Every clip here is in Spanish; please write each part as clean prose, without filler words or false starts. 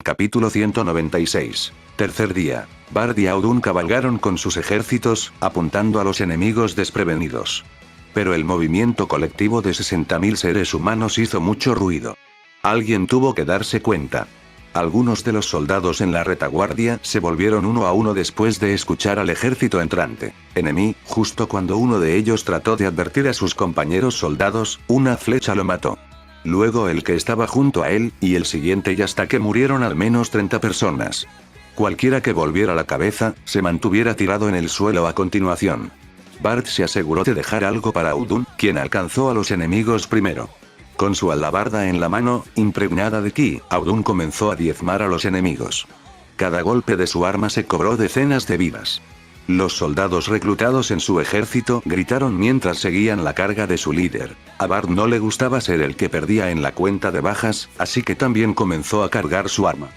Capítulo 196. Tercer día. Bard y Audun cabalgaron con sus ejércitos, apuntando a los enemigos desprevenidos. Pero el movimiento colectivo de 60.000 seres humanos hizo mucho ruido. Alguien tuvo que darse cuenta. Algunos de los soldados en la retaguardia se volvieron uno a uno después de escuchar al ejército entrante. Enemy, justo cuando uno de ellos trató de advertir a sus compañeros soldados, una flecha lo mató. Luego el que estaba junto a él, y el siguiente, y hasta que murieron al menos 30 personas. Cualquiera que volviera la cabeza, se mantuviera tirado en el suelo a continuación. Bard se aseguró de dejar algo para Audun, quien alcanzó a los enemigos primero. Con su alabarda en la mano, impregnada de ki, Audun comenzó a diezmar a los enemigos. Cada golpe de su arma se cobró decenas de vidas. Los soldados reclutados en su ejército gritaron mientras seguían la carga de su líder. A Bard no le gustaba ser el que perdía en la cuenta de bajas, así que también comenzó a cargar su arma.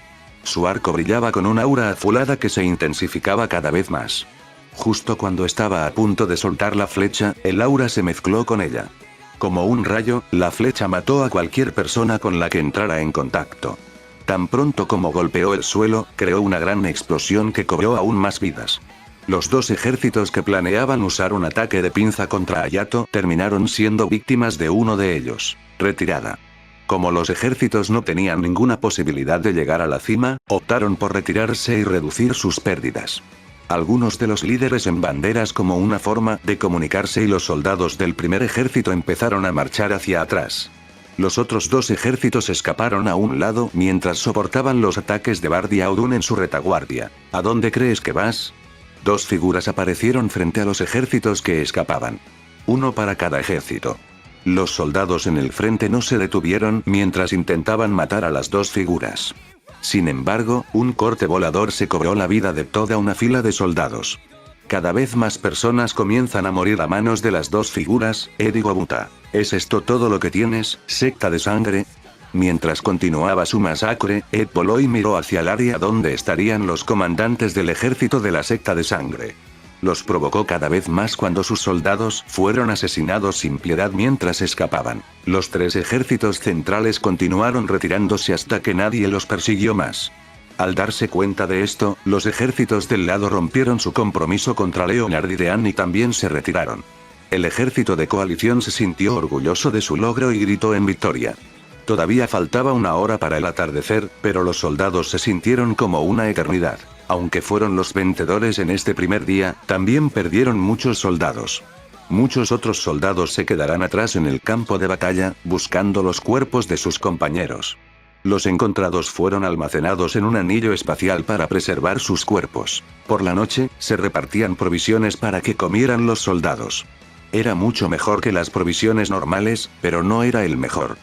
Su arco brillaba con una aura azulada que se intensificaba cada vez más. Justo cuando estaba a punto de soltar la flecha, el aura se mezcló con ella. Como un rayo, la flecha mató a cualquier persona con la que entrara en contacto. Tan pronto como golpeó el suelo, creó una gran explosión que cobró aún más vidas. Los dos ejércitos que planeaban usar un ataque de pinza contra Hayato terminaron siendo víctimas de uno de ellos. Retirada. Como los ejércitos no tenían ninguna posibilidad de llegar a la cima, optaron por retirarse y reducir sus pérdidas. Algunos de los líderes en banderas como una forma de comunicarse y los soldados del primer ejército empezaron a marchar hacia atrás. Los otros dos ejércitos escaparon a un lado mientras soportaban los ataques de Bard y Audun en su retaguardia. ¿A dónde crees que vas? Dos figuras aparecieron frente a los ejércitos que escapaban. Uno para cada ejército. Los soldados en el frente no se detuvieron mientras intentaban matar a las dos figuras. Sin embargo, un corte volador se cobró la vida de toda una fila de soldados. Cada vez más personas comienzan a morir a manos de las dos figuras. Digo Buta, ¿es esto todo lo que tienes, secta de sangre? Mientras continuaba su masacre, Ed voló y miró hacia el área donde estarían los comandantes del ejército de la secta de sangre. Los provocó cada vez más cuando sus soldados fueron asesinados sin piedad mientras escapaban. Los tres ejércitos centrales continuaron retirándose hasta que nadie los persiguió más. Al darse cuenta de esto, los ejércitos del lado rompieron su compromiso contra Leonard y Dean y también se retiraron. El ejército de coalición se sintió orgulloso de su logro y gritó en victoria. Todavía faltaba una hora para el atardecer, pero los soldados se sintieron como una eternidad. Aunque fueron los vencedores en este primer día, también perdieron muchos soldados. Muchos otros soldados se quedarán atrás en el campo de batalla, buscando los cuerpos de sus compañeros. Los encontrados fueron almacenados en un anillo espacial para preservar sus cuerpos. Por la noche, se repartían provisiones para que comieran los soldados. Era mucho mejor que las provisiones normales, pero no era el mejor.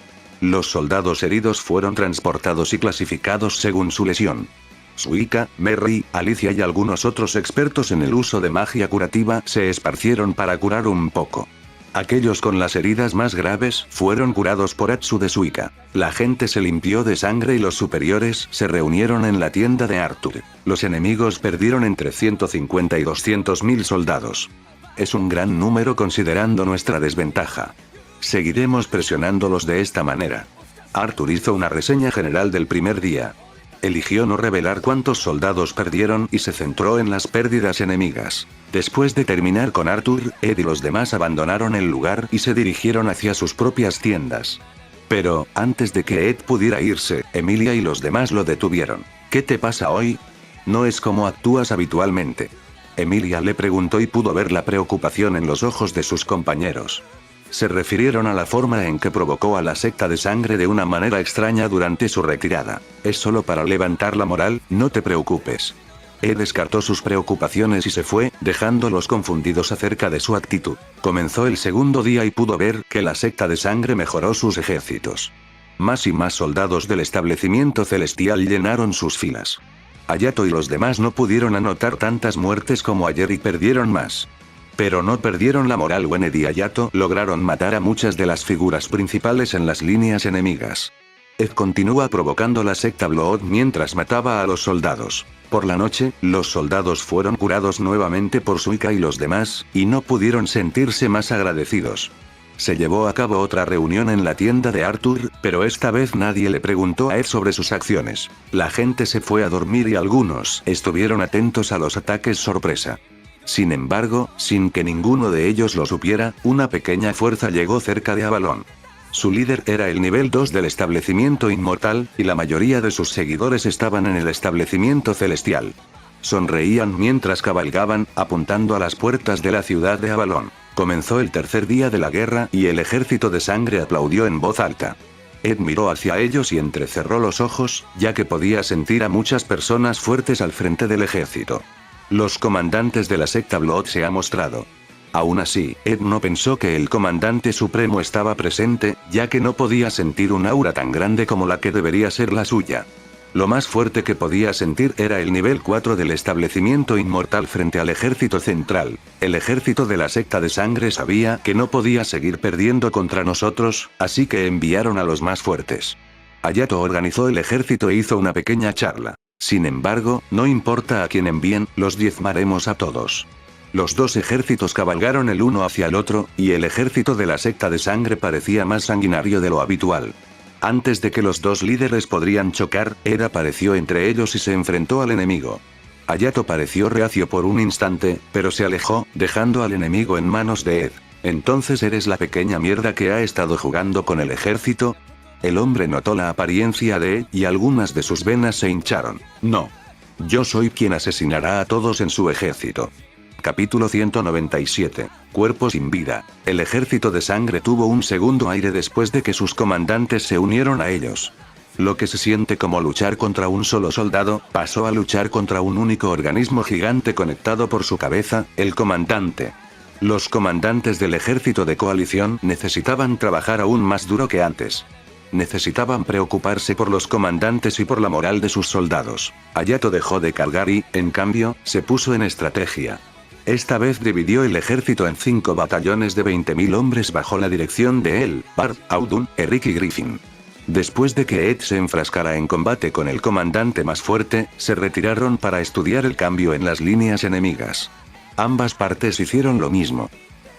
Los soldados heridos fueron transportados y clasificados según su lesión. Suika, Merry, Alicia y algunos otros expertos en el uso de magia curativa se esparcieron para curar un poco. Aquellos con las heridas más graves fueron curados por Atsu de Suika. La gente se limpió de sangre y los superiores se reunieron en la tienda de Arthur. Los enemigos perdieron entre 150 y 200.000 soldados. Es un gran número considerando nuestra desventaja. Seguiremos presionándolos de esta manera. Arthur hizo una reseña general del primer día. Eligió no revelar cuántos soldados perdieron y se centró en las pérdidas enemigas. Después de terminar con Arthur, Ed y los demás abandonaron el lugar y se dirigieron hacia sus propias tiendas. Pero, antes de que Ed pudiera irse, Emilia y los demás lo detuvieron. ¿Qué te pasa hoy? No es como actúas habitualmente. Emilia le preguntó y pudo ver la preocupación en los ojos de sus compañeros. Se refirieron a la forma en que provocó a la secta de sangre de una manera extraña durante su retirada. Es solo para levantar la moral, no te preocupes. Ed descartó sus preocupaciones y se fue, dejándolos confundidos acerca de su actitud. Comenzó el segundo día y pudo ver que la secta de sangre mejoró sus ejércitos. Más y más soldados del establecimiento celestial llenaron sus filas. Hayato y los demás no pudieron anotar tantas muertes como ayer y perdieron más. Pero no perdieron la moral. Ed y Hayato lograron matar a muchas de las figuras principales en las líneas enemigas. Ed continúa provocando la secta Blood mientras mataba a los soldados. Por la noche, los soldados fueron curados nuevamente por Suika y los demás, y no pudieron sentirse más agradecidos. Se llevó a cabo otra reunión en la tienda de Arthur, pero esta vez nadie le preguntó a Ed sobre sus acciones. La gente se fue a dormir y algunos estuvieron atentos a los ataques sorpresa. Sin embargo, sin que ninguno de ellos lo supiera, una pequeña fuerza llegó cerca de Avalon. Su líder era el nivel 2 del establecimiento inmortal, y la mayoría de sus seguidores estaban en el establecimiento celestial. Sonreían mientras cabalgaban, apuntando a las puertas de la ciudad de Avalon. Comenzó el tercer día de la guerra y el ejército de sangre aplaudió en voz alta. Ed miró hacia ellos y entrecerró los ojos, ya que podía sentir a muchas personas fuertes al frente del ejército. Los comandantes de la secta Blood se ha mostrado. Aún así, Ed no pensó que el comandante supremo estaba presente, ya que no podía sentir un aura tan grande como la que debería ser la suya. Lo más fuerte que podía sentir era el nivel 4 del establecimiento inmortal frente al ejército central. El ejército de la secta de sangre sabía que no podía seguir perdiendo contra nosotros, así que enviaron a los más fuertes. Hayato organizó el ejército e hizo una pequeña charla. Sin embargo, no importa a quién envíen, los diezmaremos a todos. Los dos ejércitos cabalgaron el uno hacia el otro, y el ejército de la secta de sangre parecía más sanguinario de lo habitual. Antes de que los dos líderes podrían chocar, Ed apareció entre ellos y se enfrentó al enemigo. Hayato pareció reacio por un instante, pero se alejó, dejando al enemigo en manos de Ed. ¿Entonces eres la pequeña mierda que ha estado jugando con el ejército? El hombre notó la apariencia de Ed y algunas de sus venas se hincharon. No. Yo soy quien asesinará a todos en su ejército. Capítulo 197. Cuerpo sin vida. El ejército de sangre tuvo un segundo aire después de que sus comandantes se unieron a ellos. Lo que se siente como luchar contra un solo soldado, pasó a luchar contra un único organismo gigante conectado por su cabeza, el comandante. Los comandantes del ejército de coalición necesitaban trabajar aún más duro que antes. Necesitaban preocuparse por los comandantes y por la moral de sus soldados. Hayato dejó de cargar y, en cambio, se puso en estrategia. Esta vez dividió el ejército en 5 batallones de 20.000 hombres bajo la dirección de él, Bard, Audun, Eric y Griffin. Después de que Ed se enfrascara en combate con el comandante más fuerte, se retiraron para estudiar el cambio en las líneas enemigas. Ambas partes hicieron lo mismo.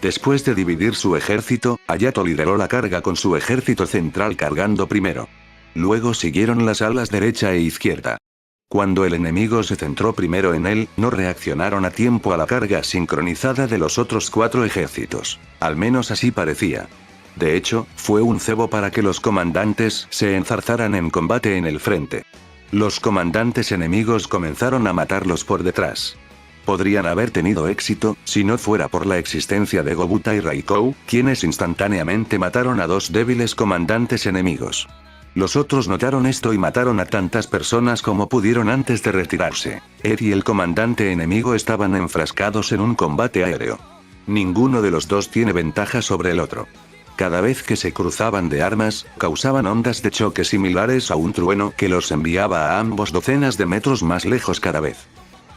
Después de dividir su ejército, Hayato lideró la carga con su ejército central cargando primero. Luego siguieron las alas derecha e izquierda. Cuando el enemigo se centró primero en él, no reaccionaron a tiempo a la carga sincronizada de los otros 4 ejércitos. Al menos así parecía. De hecho, fue un cebo para que los comandantes se enzarzaran en combate en el frente. Los comandantes enemigos comenzaron a matarlos por detrás. Podrían haber tenido éxito, si no fuera por la existencia de Gobuta y Raikou, quienes instantáneamente mataron a 2 débiles comandantes enemigos. Los otros notaron esto y mataron a tantas personas como pudieron antes de retirarse. Ed y el comandante enemigo estaban enfrascados en un combate aéreo. Ninguno de los dos tiene ventaja sobre el otro. Cada vez que se cruzaban de armas, causaban ondas de choque similares a un trueno que los enviaba a ambos docenas de metros más lejos cada vez.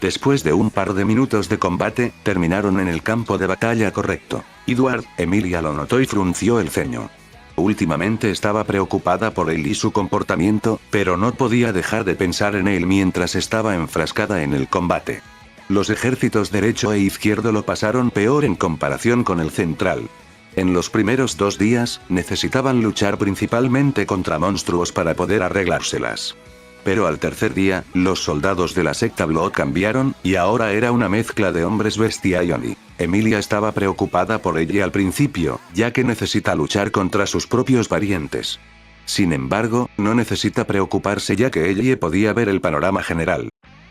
Después de un par de minutos de combate, terminaron en el campo de batalla correcto. Edward, Emilia lo notó y frunció el ceño. Últimamente estaba preocupada por él y su comportamiento, pero no podía dejar de pensar en él mientras estaba enfrascada en el combate. Los ejércitos derecho e izquierdo lo pasaron peor en comparación con el central. En los primeros 2 días, necesitaban luchar principalmente contra monstruos para poder arreglárselas. Pero al tercer día, los soldados de la secta Blood cambiaron, y ahora era una mezcla de hombres bestia y Oni. Emilia estaba preocupada por ella al principio, ya que necesita luchar contra sus propios parientes. Sin embargo, no necesita preocuparse ya que ella podía ver el panorama general.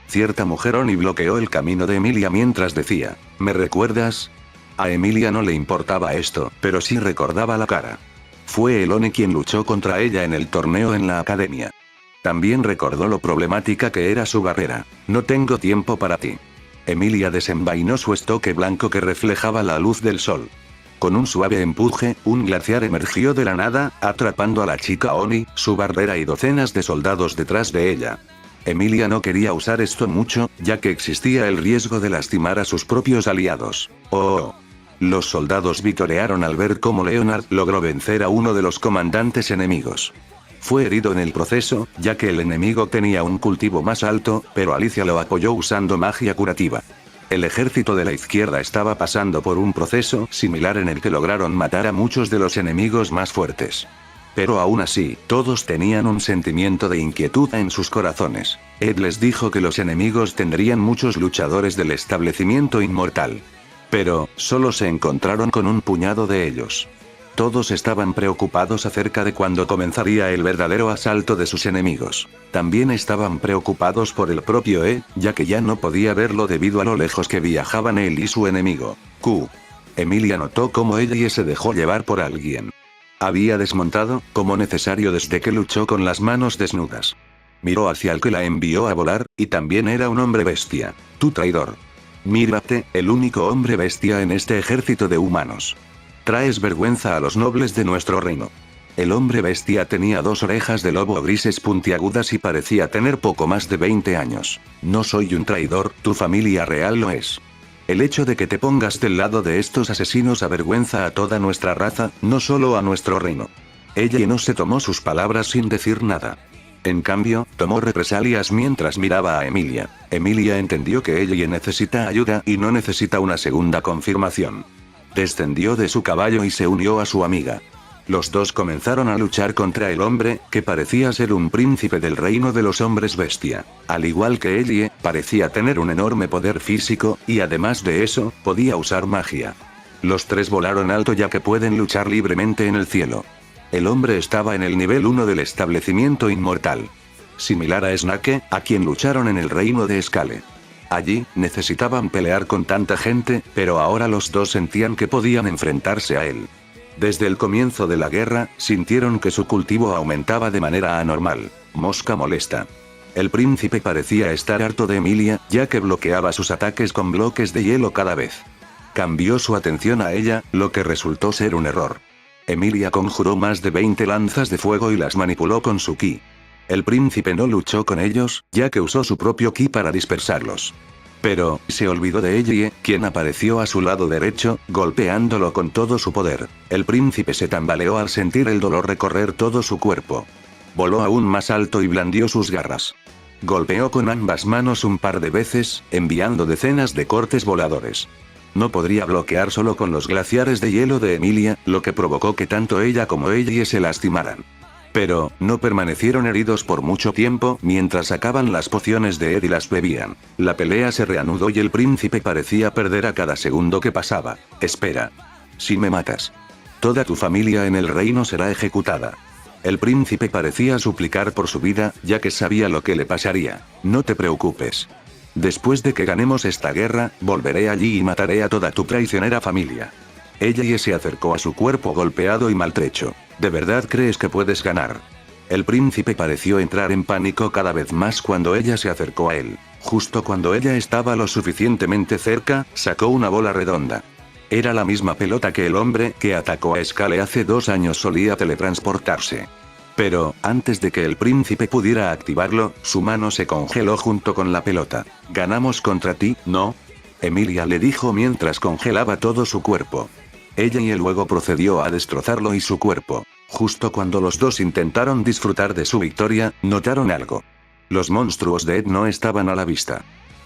Cierta mujer Oni bloqueó el camino de Emilia mientras decía, ¿me recuerdas? A Emilia no le importaba esto, pero sí recordaba la cara. Fue el Oni quien luchó contra ella en el torneo en la academia. También recordó lo problemática que era su barrera. No tengo tiempo para ti. Emilia desenvainó su estoque blanco que reflejaba la luz del sol. Con un suave empuje, un glaciar emergió de la nada, atrapando a la chica Oni, su barrera y docenas de soldados detrás de ella. Emilia no quería usar esto mucho, ya que existía el riesgo de lastimar a sus propios aliados. Oh. Los soldados vitorearon al ver cómo Leonard logró vencer a uno de los comandantes enemigos. Fue herido en el proceso, ya que el enemigo tenía un cultivo más alto, pero Alicia lo apoyó usando magia curativa. El ejército de la izquierda estaba pasando por un proceso similar en el que lograron matar a muchos de los enemigos más fuertes. Pero aún así, todos tenían un sentimiento de inquietud en sus corazones. Ed les dijo que los enemigos tendrían muchos luchadores del establecimiento inmortal. Pero, solo se encontraron con un puñado de ellos. Todos estaban preocupados acerca de cuándo comenzaría el verdadero asalto de sus enemigos. También estaban preocupados por el propio Ed, ya que ya no podía verlo debido a lo lejos que viajaban él y su enemigo, Q. Emilia notó cómo ella se dejó llevar por alguien. Había desmontado, como necesario desde que luchó con las manos desnudas. Miró hacia el que la envió a volar, y también era un hombre bestia. Tu traidor. Mírate, el único hombre bestia en este ejército de humanos. Traes vergüenza a los nobles de nuestro reino. El hombre bestia tenía 2 orejas de lobo grises puntiagudas y parecía tener poco más de 20 años. No soy un traidor, tu familia real lo es. El hecho de que te pongas del lado de estos asesinos avergüenza a toda nuestra raza, no solo a nuestro reino. Ella no se tomó sus palabras sin decir nada. En cambio, tomó represalias mientras miraba a Emilia. Emilia entendió que ella necesita ayuda y no necesita una segunda confirmación. Descendió de su caballo y se unió a su amiga. Los dos comenzaron a luchar contra el hombre, que parecía ser un príncipe del reino de los hombres bestia. Al igual que Ellie, parecía tener un enorme poder físico, y además de eso, podía usar magia. Los 3 volaron alto ya que pueden luchar libremente en el cielo. El hombre estaba en el nivel 1 del establecimiento inmortal. Similar a Snake, a quien lucharon en el reino de Scale. Allí, necesitaban pelear con tanta gente, pero ahora los dos sentían que podían enfrentarse a él. Desde el comienzo de la guerra, sintieron que su cultivo aumentaba de manera anormal. Mosca molesta. El príncipe parecía estar harto de Emilia, ya que bloqueaba sus ataques con bloques de hielo cada vez. Cambió su atención a ella, lo que resultó ser un error. Emilia conjuró más de 20 lanzas de fuego y las manipuló con su ki. El príncipe no luchó con ellos, ya que usó su propio ki para dispersarlos. Pero, se olvidó de Ellie, quien apareció a su lado derecho, golpeándolo con todo su poder. El príncipe se tambaleó al sentir el dolor recorrer todo su cuerpo. Voló aún más alto y blandió sus garras. Golpeó con ambas manos un par de veces, enviando decenas de cortes voladores. No podría bloquear solo con los glaciares de hielo de Emilia, lo que provocó que tanto ella como Ellie se lastimaran. Pero, no permanecieron heridos por mucho tiempo mientras sacaban las pociones de Ed y las bebían. La pelea se reanudó y el príncipe parecía perder a cada segundo que pasaba. Espera. Si me matas, toda tu familia en el reino será ejecutada. El príncipe parecía suplicar por su vida, ya que sabía lo que le pasaría. No te preocupes. Después de que ganemos esta guerra, volveré allí y mataré a toda tu traicionera familia. Ella se acercó a su cuerpo golpeado y maltrecho. ¿De verdad crees que puedes ganar? El príncipe pareció entrar en pánico cada vez más cuando ella se acercó a él. Justo cuando ella estaba lo suficientemente cerca, sacó una bola redonda. Era la misma pelota que el hombre que atacó a Scale hace 2 años solía teletransportarse. Pero, antes de que el príncipe pudiera activarlo, su mano se congeló junto con la pelota. ¿Ganamos contra ti, no? Emilia le dijo mientras congelaba todo su cuerpo. Ella y él luego procedió a destrozarlo y su cuerpo. Justo cuando los dos intentaron disfrutar de su victoria, notaron algo. Los monstruos de Ed no estaban a la vista.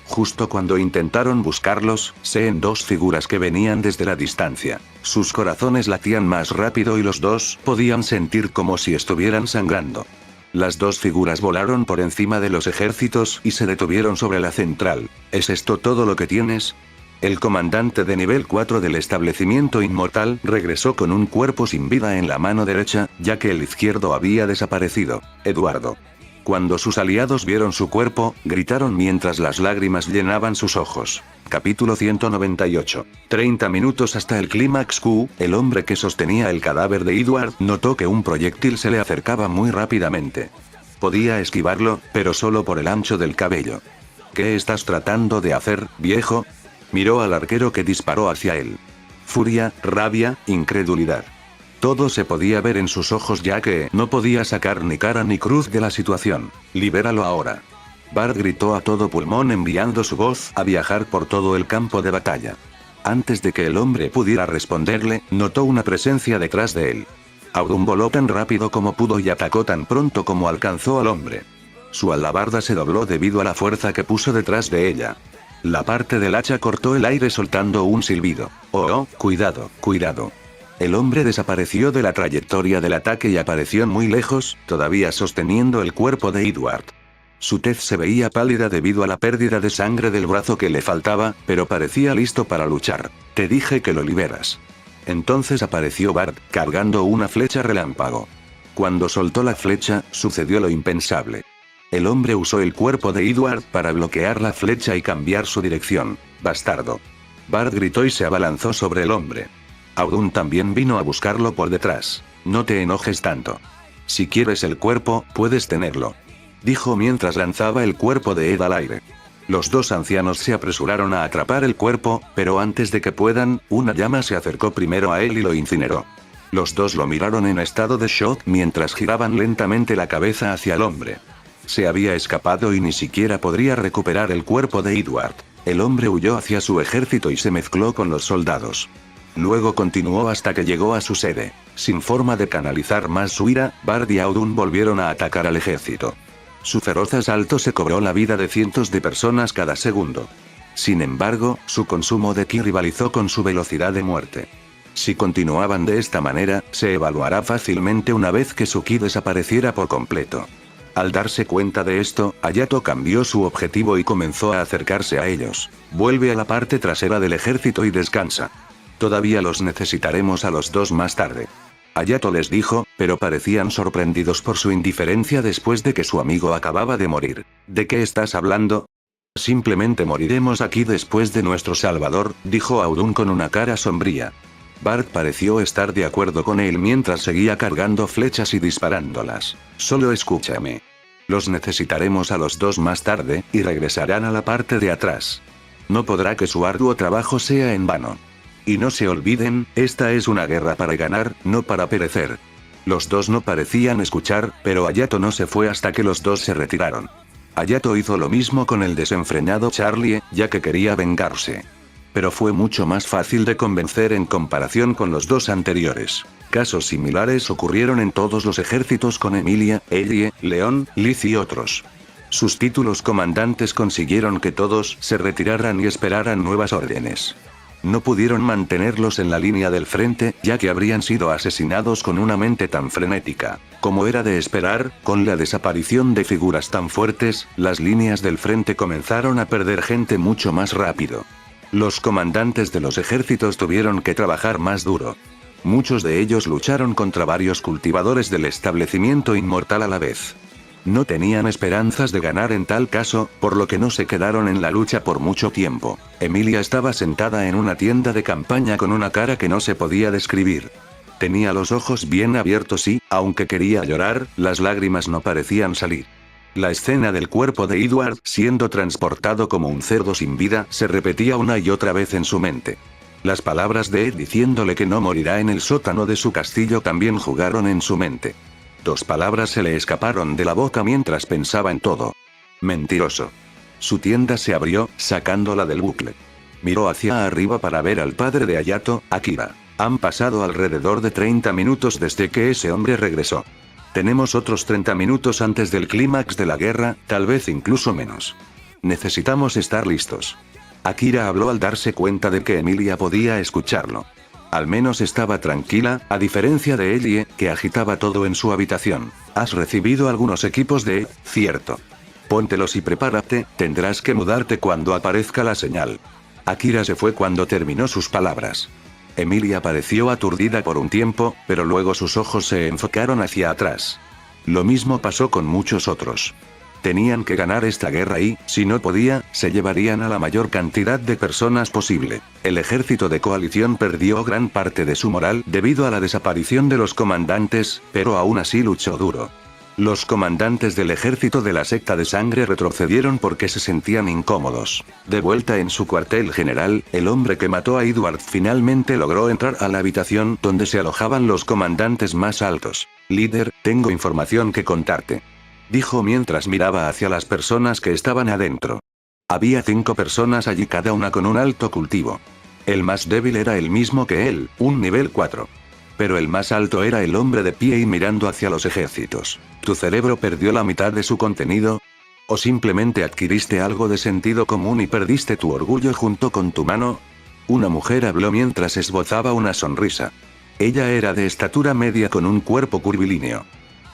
Justo cuando intentaron buscarlos, se ven 2 figuras que venían desde la distancia. Sus corazones latían más rápido y los dos podían sentir como si estuvieran sangrando. Las 2 figuras volaron por encima de los ejércitos y se detuvieron sobre la central. ¿Es esto todo lo que tienes? El comandante de nivel 4 del establecimiento inmortal regresó con un cuerpo sin vida en la mano derecha, ya que el izquierdo había desaparecido. Eduardo. Cuando sus aliados vieron su cuerpo, gritaron mientras las lágrimas llenaban sus ojos. Capítulo 198. 30 minutos hasta el clímax Q. El hombre que sostenía el cadáver de Edward notó que un proyectil se le acercaba muy rápidamente. Podía esquivarlo, pero solo por el ancho del cabello. ¿Qué estás tratando de hacer, viejo? Miró al arquero que disparó hacia él. Furia, rabia, incredulidad. Todo se podía ver en sus ojos ya que no podía sacar ni cara ni cruz de la situación. Libéralo ahora. Bart gritó a todo pulmón enviando su voz a viajar por todo el campo de batalla. Antes de que el hombre pudiera responderle, notó una presencia detrás de él. Audun voló tan rápido como pudo y atacó tan pronto como alcanzó al hombre. Su alabarda se dobló debido a la fuerza que puso detrás de ella. La parte del hacha cortó el aire soltando un silbido. Oh, cuidado, cuidado. El hombre desapareció de la trayectoria del ataque y apareció muy lejos, todavía sosteniendo el cuerpo de Edward. Su tez se veía pálida debido a la pérdida de sangre del brazo que le faltaba, pero parecía listo para luchar. Te dije que lo liberas. Entonces apareció Bard, cargando una flecha relámpago. Cuando soltó la flecha, sucedió lo impensable. El hombre usó el cuerpo de Edward para bloquear la flecha y cambiar su dirección. Bastardo. Bard gritó y se abalanzó sobre el hombre. Audun también vino a buscarlo por detrás. No te enojes tanto. Si quieres el cuerpo, puedes tenerlo. Dijo mientras lanzaba el cuerpo de Ed al aire. Los dos ancianos se apresuraron a atrapar el cuerpo, pero antes de que puedan, una llama se acercó primero a él y lo incineró. Los dos lo miraron en estado de shock mientras giraban lentamente la cabeza hacia el hombre. Se había escapado y ni siquiera podría recuperar el cuerpo de Edward. El hombre huyó hacia su ejército y se mezcló con los soldados. Luego continuó hasta que llegó a su sede. Sin forma de canalizar más su ira, Bard y Audun volvieron a atacar al ejército. Su feroz asalto se cobró la vida de cientos de personas cada segundo. Sin embargo, su consumo de ki rivalizó con su velocidad de muerte. Si continuaban de esta manera, se evaluará fácilmente una vez que su ki desapareciera por completo. Al darse cuenta de esto, Hayato cambió su objetivo y comenzó a acercarse a ellos. Vuelve a la parte trasera del ejército y descansa. Todavía los necesitaremos a los dos más tarde. Hayato les dijo, pero parecían sorprendidos por su indiferencia después de que su amigo acababa de morir. ¿De qué estás hablando? Simplemente moriremos aquí después de nuestro salvador, dijo Audun con una cara sombría. Bard pareció estar de acuerdo con él mientras seguía cargando flechas y disparándolas. Solo escúchame. Los necesitaremos a los dos más tarde, y regresarán a la parte de atrás. No podrá que su arduo trabajo sea en vano. Y no se olviden, esta es una guerra para ganar, no para perecer. Los dos no parecían escuchar, pero Hayato no se fue hasta que los dos se retiraron. Hayato hizo lo mismo con el desenfrenado Charlie, ya que quería vengarse. Pero fue mucho más fácil de convencer en comparación con los dos anteriores. Casos similares ocurrieron en todos los ejércitos con Emilia, Ellie, Leon, Liz y otros. Sus títulos comandantes consiguieron que todos se retiraran y esperaran nuevas órdenes. No pudieron mantenerlos en la línea del frente, ya que habrían sido asesinados con una mente tan frenética. Como era de esperar, con la desaparición de figuras tan fuertes, las líneas del frente comenzaron a perder gente mucho más rápido. Los comandantes de los ejércitos tuvieron que trabajar más duro. Muchos de ellos lucharon contra varios cultivadores del establecimiento inmortal a la vez. No tenían esperanzas de ganar en tal caso, por lo que no se quedaron en la lucha por mucho tiempo. Emilia estaba sentada en una tienda de campaña con una cara que no se podía describir. Tenía los ojos bien abiertos y, aunque quería llorar, las lágrimas no parecían salir. La escena del cuerpo de Edward siendo transportado como un cerdo sin vida se repetía una y otra vez en su mente. Las palabras de Ed diciéndole que no morirá en el sótano de su castillo también jugaron en su mente. Dos palabras se le escaparon de la boca mientras pensaba en todo. Mentiroso. Su tienda se abrió, sacándola del bucle. Miró hacia arriba para ver al padre de Hayato, Akira. Han pasado alrededor de 30 minutos desde que ese hombre regresó. Tenemos otros 30 minutos antes del clímax de la guerra, tal vez incluso menos. Necesitamos estar listos. Akira habló al darse cuenta de que Emilia podía escucharlo. Al menos estaba tranquila, a diferencia de Ellie, que agitaba todo en su habitación. Has recibido algunos equipos de... cierto. Póntelos y prepárate, tendrás que mudarte cuando aparezca la señal. Akira se fue cuando terminó sus palabras. Emilia pareció aturdida por un tiempo, pero luego sus ojos se enfocaron hacia atrás. Lo mismo pasó con muchos otros. Tenían que ganar esta guerra y, si no podía, se llevarían a la mayor cantidad de personas posible. El ejército de coalición perdió gran parte de su moral debido a la desaparición de los comandantes, pero aún así luchó duro. Los comandantes del ejército de la secta de sangre retrocedieron porque se sentían incómodos. De vuelta en su cuartel general, el hombre que mató a Edward finalmente logró entrar a la habitación donde se alojaban los comandantes más altos. Líder, tengo información que contarte. Dijo mientras miraba hacia las personas que estaban adentro. Había 5 personas allí, cada una con un alto cultivo. El más débil era el mismo que él, un nivel 4. Pero el más alto era el hombre de pie y mirando hacia los ejércitos. ¿Tu cerebro perdió la mitad de su contenido? ¿O simplemente adquiriste algo de sentido común y perdiste tu orgullo junto con tu mano? Una mujer habló mientras esbozaba una sonrisa. Ella era de estatura media con un cuerpo curvilíneo.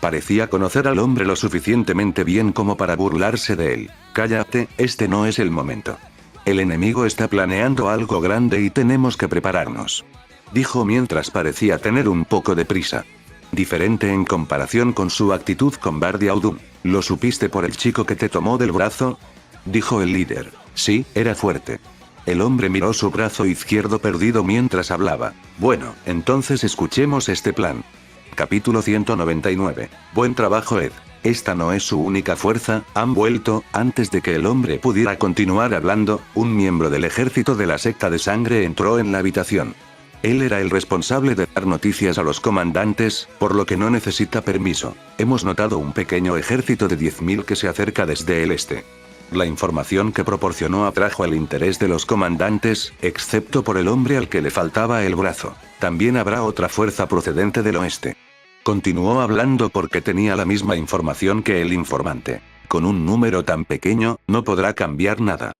Parecía conocer al hombre lo suficientemente bien como para burlarse de él. Cállate, este no es el momento. El enemigo está planeando algo grande y tenemos que prepararnos. Dijo mientras parecía tener un poco de prisa. Diferente en comparación con su actitud con Bardi Audun. ¿Lo supiste por el chico que te tomó del brazo? Dijo el líder. Sí, era fuerte. El hombre miró su brazo izquierdo perdido mientras hablaba. Bueno, entonces escuchemos este plan. Capítulo 199. Buen trabajo, Ed. Esta no es su única fuerza, han vuelto. Antes de que el hombre pudiera continuar hablando, un miembro del ejército de la secta de sangre entró en la habitación. Él era el responsable de dar noticias a los comandantes, por lo que no necesita permiso. Hemos notado un pequeño ejército de 10.000 que se acerca desde el este. La información que proporcionó atrajo el interés de los comandantes, excepto por el hombre al que le faltaba el brazo. También habrá otra fuerza procedente del oeste. Continuó hablando porque tenía la misma información que el informante. Con un número tan pequeño, no podrá cambiar nada.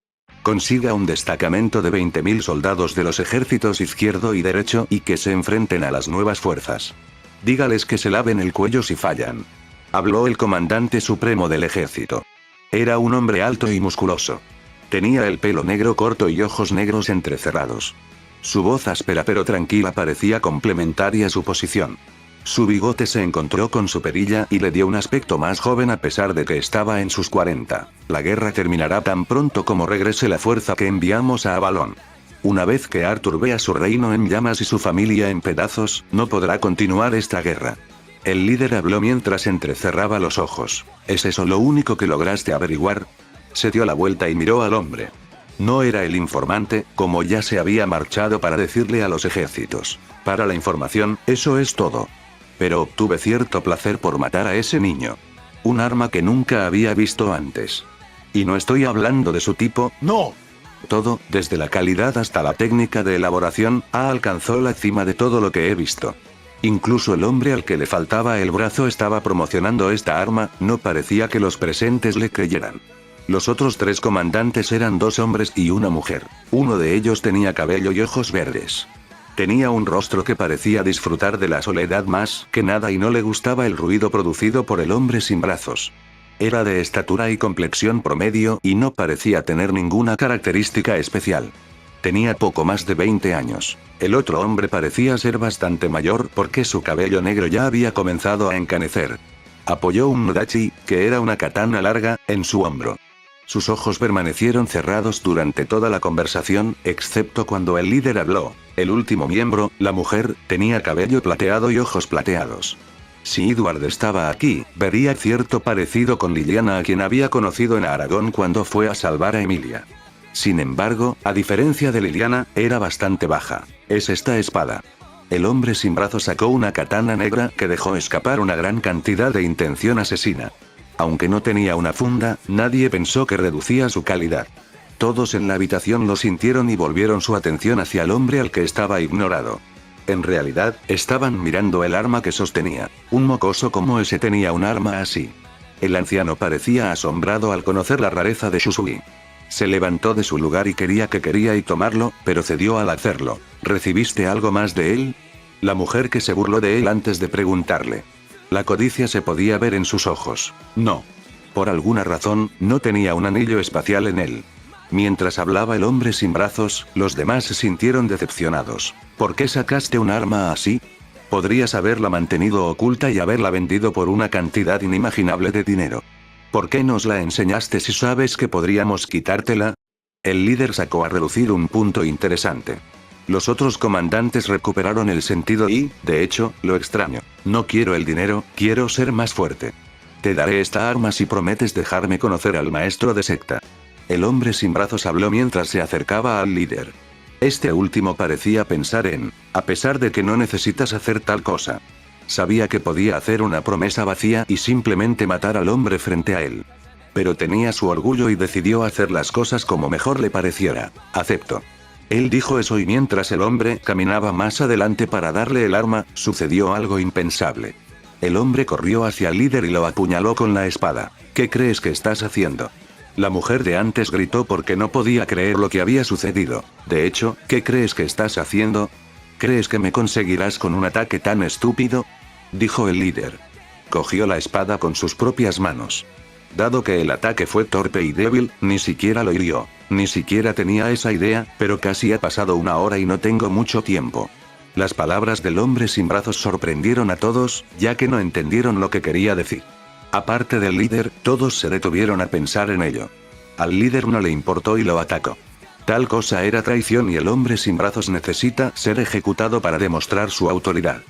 Consiga un destacamento de 20.000 soldados de los ejércitos izquierdo y derecho y que se enfrenten a las nuevas fuerzas. Dígales que se laven el cuello si fallan. Habló el comandante supremo del ejército. Era un hombre alto y musculoso. Tenía el pelo negro corto y ojos negros entrecerrados. Su voz áspera pero tranquila parecía complementaria a su posición. Su bigote se encontró con su perilla y le dio un aspecto más joven a pesar de que estaba en sus 40. La guerra terminará tan pronto como regrese la fuerza que enviamos a Avalon. Una vez que Arthur vea su reino en llamas y su familia en pedazos, no podrá continuar esta guerra. El líder habló mientras entrecerraba los ojos. ¿Es eso lo único que lograste averiguar? Se dio la vuelta y miró al hombre. No era el informante, como ya se había marchado para decirle a los ejércitos. Para la información, eso es todo. Pero obtuve cierto placer por matar a ese niño. Un arma que nunca había visto antes. Y no estoy hablando de su tipo, no. Todo, desde la calidad hasta la técnica de elaboración, alcanzó la cima de todo lo que he visto. Incluso el hombre al que le faltaba el brazo estaba promocionando esta arma, no parecía que los presentes le creyeran. Los otros 3 comandantes eran 2 hombres y una mujer. Uno de ellos tenía cabello y ojos verdes. Tenía un rostro que parecía disfrutar de la soledad más que nada y no le gustaba el ruido producido por el hombre sin brazos. Era de estatura y complexión promedio y no parecía tener ninguna característica especial. Tenía poco más de 20 años. El otro hombre parecía ser bastante mayor porque su cabello negro ya había comenzado a encanecer. Apoyó un nodachi, que era una katana larga, en su hombro. Sus ojos permanecieron cerrados durante toda la conversación, excepto cuando el líder habló. El último miembro, la mujer, tenía cabello plateado y ojos plateados. Si Edward estaba aquí, vería cierto parecido con Liliana a quien había conocido en Aragón cuando fue a salvar a Emilia. Sin embargo, a diferencia de Liliana, era bastante baja. Es esta espada. El hombre sin brazos sacó una katana negra que dejó escapar una gran cantidad de intención asesina. Aunque no tenía una funda, nadie pensó que reducía su calidad. Todos en la habitación lo sintieron y volvieron su atención hacia el hombre al que estaba ignorado. En realidad, estaban mirando el arma que sostenía. Un mocoso como ese tenía un arma así. El anciano parecía asombrado al conocer la rareza de Shusui. Se levantó de su lugar y quería y tomarlo, pero cedió al hacerlo. ¿Recibiste algo más de él? La mujer que se burló de él antes de preguntarle. La codicia se podía ver en sus ojos. No. Por alguna razón, no tenía un anillo espacial en él. Mientras hablaba el hombre sin brazos, los demás se sintieron decepcionados. ¿Por qué sacaste un arma así? Podrías haberla mantenido oculta y haberla vendido por una cantidad inimaginable de dinero. ¿Por qué nos la enseñaste si sabes que podríamos quitártela? El líder sacó a relucir un punto interesante. Los otros comandantes recuperaron el sentido y, de hecho, lo extraño. No quiero el dinero, quiero ser más fuerte. Te daré esta arma si prometes dejarme conocer al maestro de secta. El hombre sin brazos habló mientras se acercaba al líder. Este último parecía pensar en, a pesar de que no necesitas hacer tal cosa. Sabía que podía hacer una promesa vacía y simplemente matar al hombre frente a él. Pero tenía su orgullo y decidió hacer las cosas como mejor le pareciera. Acepto. Él dijo eso y mientras el hombre caminaba más adelante para darle el arma, sucedió algo impensable. El hombre corrió hacia el líder y lo apuñaló con la espada. ¿Qué crees que estás haciendo? La mujer de antes gritó porque no podía creer lo que había sucedido. De hecho, ¿qué crees que estás haciendo? ¿Crees que me conseguirás con un ataque tan estúpido? Dijo el líder. Cogió la espada con sus propias manos. Dado que el ataque fue torpe y débil, ni siquiera lo hirió. Ni siquiera tenía esa idea, pero casi ha pasado una hora y no tengo mucho tiempo. Las palabras del hombre sin brazos sorprendieron a todos, ya que no entendieron lo que quería decir. Aparte del líder, todos se detuvieron a pensar en ello. Al líder no le importó y lo atacó. Tal cosa era traición y el hombre sin brazos necesita ser ejecutado para demostrar su autoridad.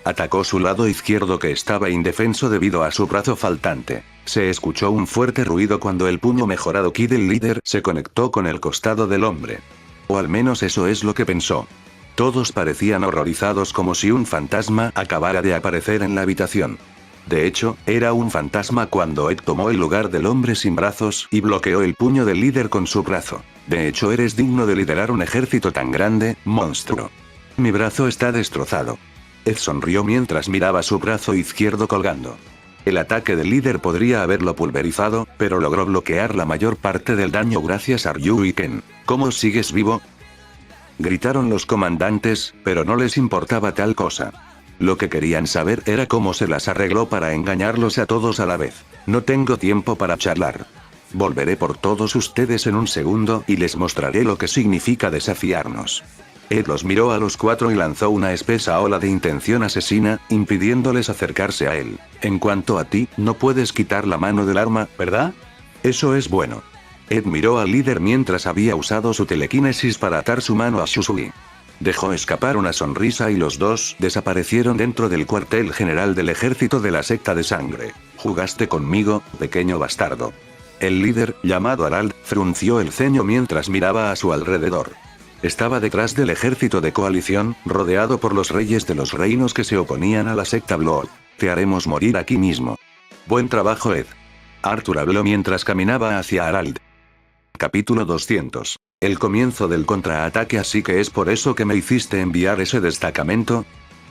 Atacó su lado izquierdo que estaba indefenso debido a su brazo faltante. Se escuchó un fuerte ruido cuando el puño mejorado ki del líder se conectó con el costado del hombre. O al menos eso es lo que pensó. Todos parecían horrorizados como si un fantasma acabara de aparecer en la habitación. De hecho, era un fantasma cuando Ed tomó el lugar del hombre sin brazos y bloqueó el puño del líder con su brazo. De hecho, eres digno de liderar un ejército tan grande, monstruo. Mi brazo está destrozado. Ed sonrió mientras miraba su brazo izquierdo colgando. El ataque del líder podría haberlo pulverizado, pero logró bloquear la mayor parte del daño gracias a Ryu y Ken. ¿Cómo sigues vivo? Gritaron los comandantes, pero no les importaba tal cosa. Lo que querían saber era cómo se las arregló para engañarlos a todos a la vez. No tengo tiempo para charlar. Volveré por todos ustedes en un segundo y les mostraré lo que significa desafiarnos. Ed los miró a los cuatro y lanzó una espesa ola de intención asesina, impidiéndoles acercarse a él. En cuanto a ti, no puedes quitar la mano del arma, ¿verdad? Eso es bueno. Ed miró al líder mientras había usado su telequinesis para atar su mano a Shusui. Dejó escapar una sonrisa y los dos desaparecieron dentro del cuartel general del ejército de la secta de sangre. ¿Jugaste conmigo, pequeño bastardo? El líder, llamado Harald, frunció el ceño mientras miraba a su alrededor. Estaba detrás del ejército de coalición, rodeado por los reyes de los reinos que se oponían a la secta Blood. Te haremos morir aquí mismo. Buen trabajo, Ed. Arthur habló mientras caminaba hacia Harald. Capítulo 200. El comienzo del contraataque, así que es por eso que me hiciste enviar ese destacamento.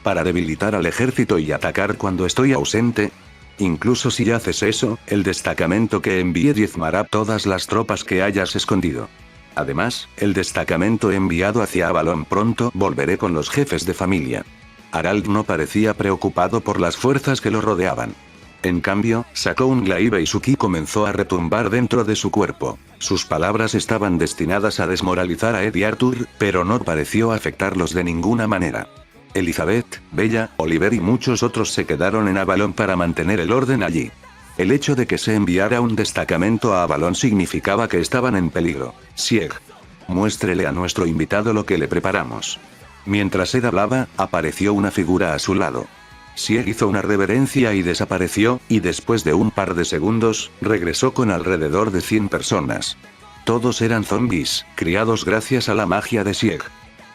¿Para debilitar al ejército y atacar cuando estoy ausente? Incluso si haces eso, el destacamento que envié diezmará todas las tropas que hayas escondido. Además, el destacamento enviado hacia Avalon pronto volveré con los jefes de familia. Harald no parecía preocupado por las fuerzas que lo rodeaban. En cambio, sacó un glaive y su ki comenzó a retumbar dentro de su cuerpo. Sus palabras estaban destinadas a desmoralizar a Ed y Arthur, pero no pareció afectarlos de ninguna manera. Elizabeth, Bella, Oliver y muchos otros se quedaron en Avalon para mantener el orden allí. El hecho de que se enviara un destacamento a Avalon significaba que estaban en peligro. Sieg. Muéstrele a nuestro invitado lo que le preparamos. Mientras Ed hablaba, apareció una figura a su lado. Sieg hizo una reverencia y desapareció, y después de un par de segundos, regresó con alrededor de 100 personas. Todos eran zombies, criados gracias a la magia de Sieg.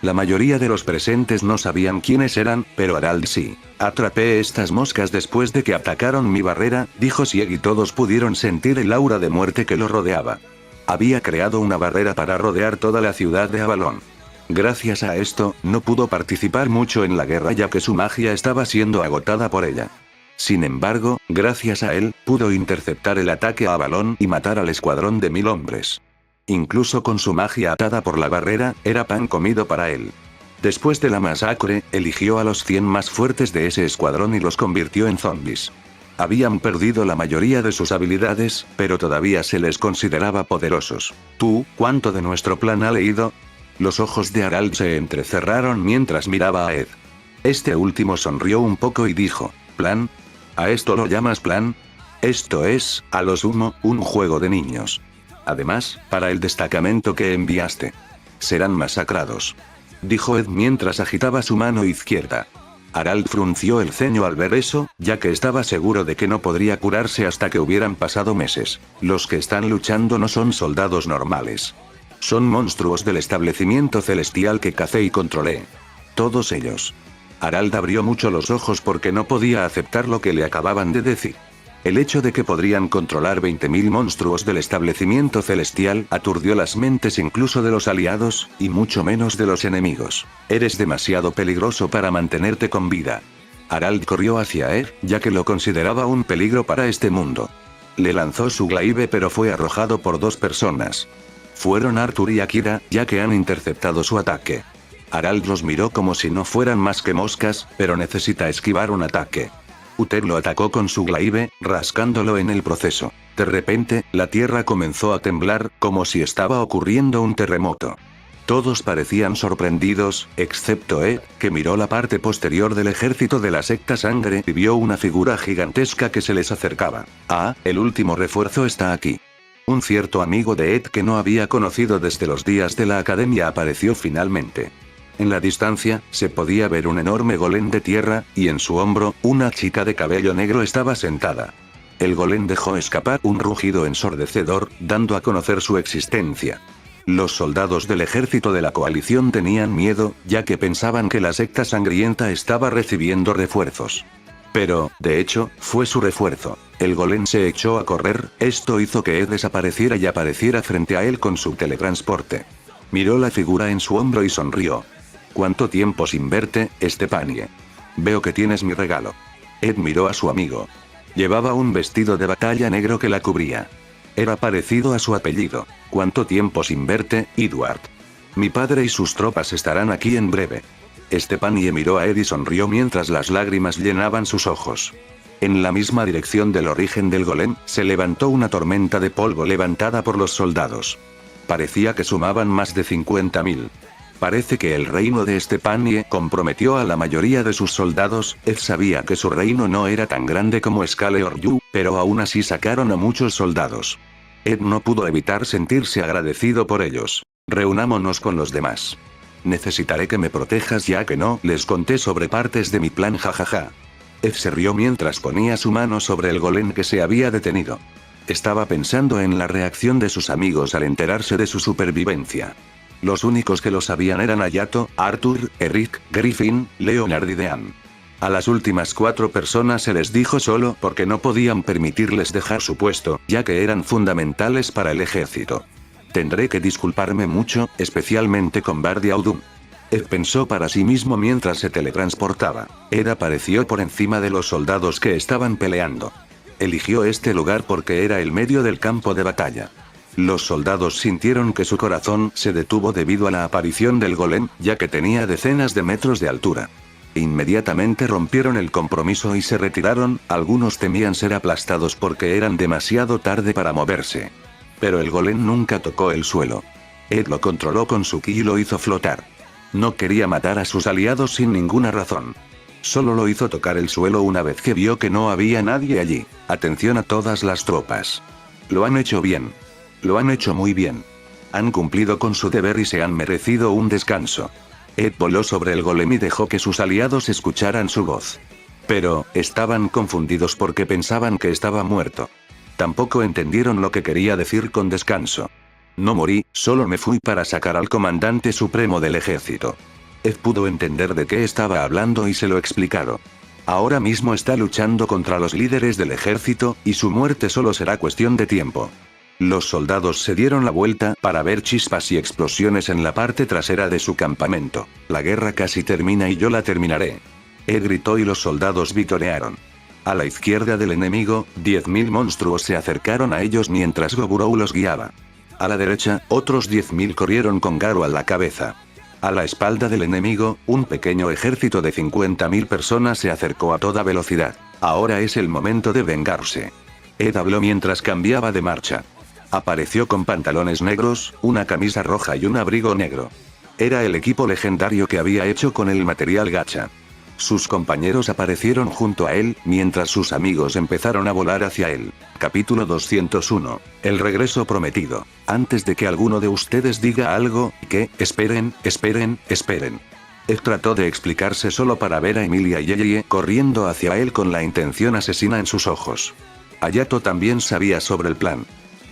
La mayoría de los presentes no sabían quiénes eran, pero Harald sí. Atrapé estas moscas después de que atacaron mi barrera, dijo Sieg y todos pudieron sentir el aura de muerte que lo rodeaba. Había creado una barrera para rodear toda la ciudad de Avalon. Gracias a esto, no pudo participar mucho en la guerra ya que su magia estaba siendo agotada por ella. Sin embargo, gracias a él, pudo interceptar el ataque a Avalon y matar al escuadrón de 1000 hombres. Incluso con su magia atada por la barrera, era pan comido para él. Después de la masacre, eligió a los 100 más fuertes de ese escuadrón y los convirtió en zombies. Habían perdido la mayoría de sus habilidades, pero todavía se les consideraba poderosos. ¿Tú, cuánto de nuestro plan ha leído? Los ojos de Harald se entrecerraron mientras miraba a Ed. Este último sonrió un poco y dijo, ¿plan? ¿A esto lo llamas plan? Esto es, a lo sumo, un juego de niños. Además, para el destacamento que enviaste. Serán masacrados. Dijo Ed mientras agitaba su mano izquierda. Harald frunció el ceño al ver eso, ya que estaba seguro de que no podría curarse hasta que hubieran pasado meses. Los que están luchando no son soldados normales. Son monstruos del establecimiento celestial que cacé y controlé. Todos ellos. Harald abrió mucho los ojos porque no podía aceptar lo que le acababan de decir. El hecho de que podrían controlar 20.000 monstruos del establecimiento celestial aturdió las mentes incluso de los aliados, y mucho menos de los enemigos. Eres demasiado peligroso para mantenerte con vida. Harald corrió hacia Ed, ya que lo consideraba un peligro para este mundo. Le lanzó su glaive pero fue arrojado por dos personas. Fueron Arthur y Akira, ya que han interceptado su ataque. Harald los miró como si no fueran más que moscas, pero necesita esquivar un ataque. Uther lo atacó con su glaive, rascándolo en el proceso. De repente, la tierra comenzó a temblar, como si estaba ocurriendo un terremoto. Todos parecían sorprendidos, excepto Ed, que miró la parte posterior del ejército de la secta sangre y vio una figura gigantesca que se les acercaba. Ah, el último refuerzo está aquí. Un cierto amigo de Ed que no había conocido desde los días de la academia apareció finalmente. En la distancia, se podía ver un enorme golem de tierra, y en su hombro, una chica de cabello negro estaba sentada. El golem dejó escapar un rugido ensordecedor, dando a conocer su existencia. Los soldados del ejército de la coalición tenían miedo, ya que pensaban que la secta sangrienta estaba recibiendo refuerzos. Pero, de hecho, fue su refuerzo. El golem se echó a correr, esto hizo que Ed desapareciera y apareciera frente a él con su teletransporte. Miró la figura en su hombro y sonrió. ¿Cuánto tiempo sin verte, Stepanie? Veo que tienes mi regalo. Ed miró a su amigo. Llevaba un vestido de batalla negro que la cubría. Era parecido a su apellido. ¿Cuánto tiempo sin verte, Edward? Mi padre y sus tropas estarán aquí en breve. Stepanie miró a Ed y sonrió mientras las lágrimas llenaban sus ojos. En la misma dirección del origen del golem, se levantó una tormenta de polvo levantada por los soldados. Parecía que sumaban más de 50.000. Parece que el reino de Stepanie comprometió a la mayoría de sus soldados. Ed sabía que su reino no era tan grande como Scaleoryu, pero aún así sacaron a muchos soldados. Ed no pudo evitar sentirse agradecido por ellos. Reunámonos con los demás. Necesitaré que me protejas ya que no les conté sobre partes de mi plan jajaja. Ed se rió mientras ponía su mano sobre el golem que se había detenido. Estaba pensando en la reacción de sus amigos al enterarse de su supervivencia. Los únicos que lo sabían eran Hayato, Arthur, Eric, Griffin, Leonard y Dean. A las últimas 4 personas se les dijo solo porque no podían permitirles dejar su puesto, ya que eran fundamentales para el ejército. Tendré que disculparme mucho, especialmente con Bardia Udum. Ed pensó para sí mismo mientras se teletransportaba. Ed apareció por encima de los soldados que estaban peleando. Eligió este lugar porque era el medio del campo de batalla. Los soldados sintieron que su corazón se detuvo debido a la aparición del golem, ya que tenía decenas de metros de altura. Inmediatamente rompieron el compromiso y se retiraron, algunos temían ser aplastados porque eran demasiado tarde para moverse. Pero el golem nunca tocó el suelo. Ed lo controló con su ki y lo hizo flotar. No quería matar a sus aliados sin ninguna razón. Solo lo hizo tocar el suelo una vez que vio que no había nadie allí. Atención a todas las tropas. Lo han hecho bien. Lo han hecho muy bien. Han cumplido con su deber y se han merecido un descanso. Ed voló sobre el golem y dejó que sus aliados escucharan su voz. Pero, estaban confundidos porque pensaban que estaba muerto. Tampoco entendieron lo que quería decir con descanso. No morí, solo me fui para sacar al comandante supremo del ejército. Ed pudo entender de qué estaba hablando y se lo explicaron. Ahora mismo está luchando contra los líderes del ejército, y su muerte solo será cuestión de tiempo. Los soldados se dieron la vuelta para ver chispas y explosiones en la parte trasera de su campamento. La guerra casi termina y yo la terminaré. Ed gritó y los soldados vitorearon. A la izquierda del enemigo, 10.000 monstruos se acercaron a ellos mientras Goburou los guiaba. A la derecha, otros 10.000 corrieron con Garou a la cabeza. A la espalda del enemigo, un pequeño ejército de 50.000 personas se acercó a toda velocidad. Ahora es el momento de vengarse. Ed habló mientras cambiaba de marcha. Apareció con pantalones negros, una camisa roja y un abrigo negro. Era el equipo legendario que había hecho con el material gacha. Sus compañeros aparecieron junto a él, mientras sus amigos empezaron a volar hacia él. Capítulo 201. El regreso prometido. Antes de que alguno de ustedes diga algo, esperen. Ed trató de explicarse solo para ver a Emilia y Yeye corriendo hacia él con la intención asesina en sus ojos. Hayato también sabía sobre el plan.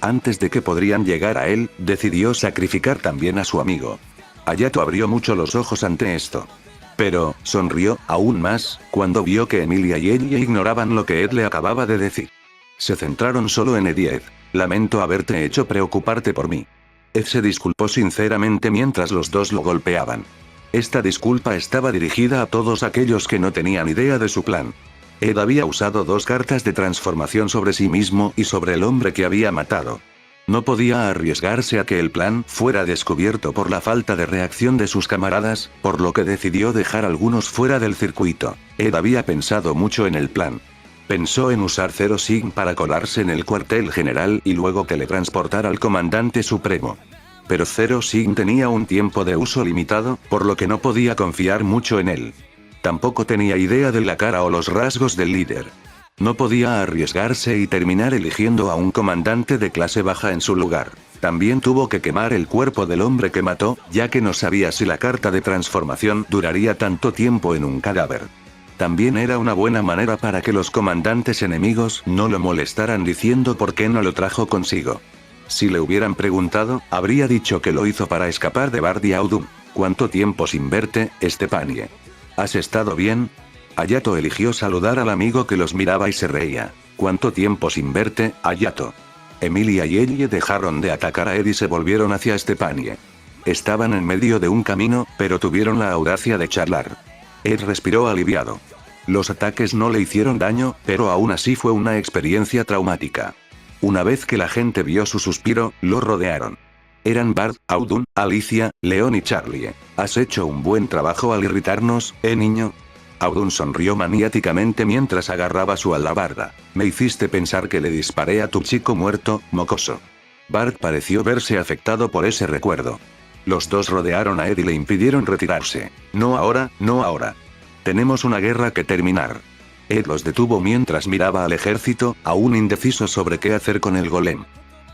Antes de que podrían llegar a él, decidió sacrificar también a su amigo. Hayato abrió mucho los ojos ante esto. Pero, sonrió, aún más, cuando vio que Emilia y ella ignoraban lo que Ed le acababa de decir. Se centraron solo en Ed y Ed. Lamento haberte hecho preocuparte por mí. Ed se disculpó sinceramente mientras los dos lo golpeaban. Esta disculpa estaba dirigida a todos aquellos que no tenían idea de su plan. Ed había usado 2 cartas de transformación sobre sí mismo y sobre el hombre que había matado. No podía arriesgarse a que el plan fuera descubierto por la falta de reacción de sus camaradas, por lo que decidió dejar algunos fuera del circuito. Ed había pensado mucho en el plan. Pensó en usar Zero Sign para colarse en el cuartel general y luego teletransportar al comandante supremo. Pero Zero Sign tenía un tiempo de uso limitado, por lo que no podía confiar mucho en él. Tampoco tenía idea de la cara o los rasgos del líder. No podía arriesgarse y terminar eligiendo a un comandante de clase baja en su lugar. También tuvo que quemar el cuerpo del hombre que mató, ya que no sabía si la carta de transformación duraría tanto tiempo en un cadáver. También era una buena manera para que los comandantes enemigos no lo molestaran diciendo por qué no lo trajo consigo. Si le hubieran preguntado, habría dicho que lo hizo para escapar de Bardia Udum. ¿Cuánto tiempo sin verte, Stepanie? ¿Has estado bien? Hayato eligió saludar al amigo que los miraba y se reía. ¿Cuánto tiempo sin verte, Hayato? Emilia y Ellie dejaron de atacar a Ed y se volvieron hacia Stepanie. Estaban en medio de un camino, pero tuvieron la audacia de charlar. Ed respiró aliviado. Los ataques no le hicieron daño, pero aún así fue una experiencia traumática. Una vez que la gente vio su suspiro, lo rodearon. Eran Bard, Audun, Alicia, Leon y Charlie. ¿Has hecho un buen trabajo al irritarnos, niño? Audun sonrió maniáticamente mientras agarraba su alabarda. Me hiciste pensar que le disparé a tu chico muerto, mocoso. Bard pareció verse afectado por ese recuerdo. Los dos rodearon a Ed y le impidieron retirarse. No ahora, no ahora. Tenemos una guerra que terminar. Ed los detuvo mientras miraba al ejército, aún indeciso sobre qué hacer con el golem.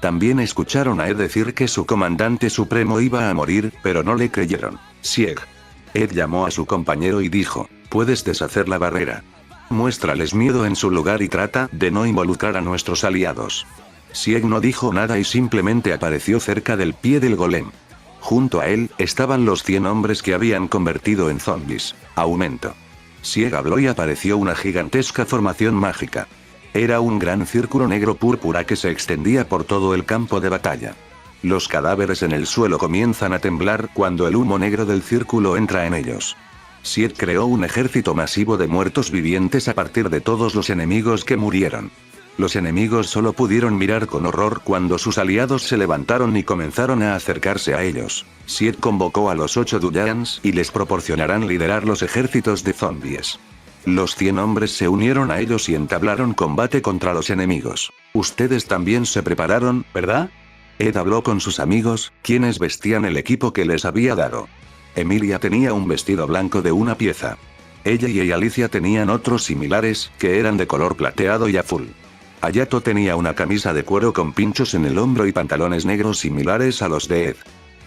También escucharon a Ed decir que su comandante supremo iba a morir, pero no le creyeron. Sieg. Ed llamó a su compañero y dijo, puedes deshacer la barrera. Muéstrales miedo en su lugar y trata de no involucrar a nuestros aliados. Sieg no dijo nada y simplemente apareció cerca del pie del golem. Junto a él, estaban los 100 hombres que habían convertido en zombies. Aumento. Sieg habló y apareció una gigantesca formación mágica. Era un gran círculo negro púrpura que se extendía por todo el campo de batalla. Los cadáveres en el suelo comienzan a temblar cuando el humo negro del círculo entra en ellos. Sieg creó un ejército masivo de muertos vivientes a partir de todos los enemigos que murieron. Los enemigos solo pudieron mirar con horror cuando sus aliados se levantaron y comenzaron a acercarse a ellos. Sieg convocó a los 8 Dujans y les proporcionarán liderar los ejércitos de zombies. Los 100 hombres se unieron a ellos y entablaron combate contra los enemigos. Ustedes también se prepararon, ¿verdad? Ed habló con sus amigos, quienes vestían el equipo que les había dado. Emilia tenía un vestido blanco de una pieza. Ella y Alicia tenían otros similares, que eran de color plateado y azul. Hayato tenía una camisa de cuero con pinchos en el hombro y pantalones negros similares a los de Ed.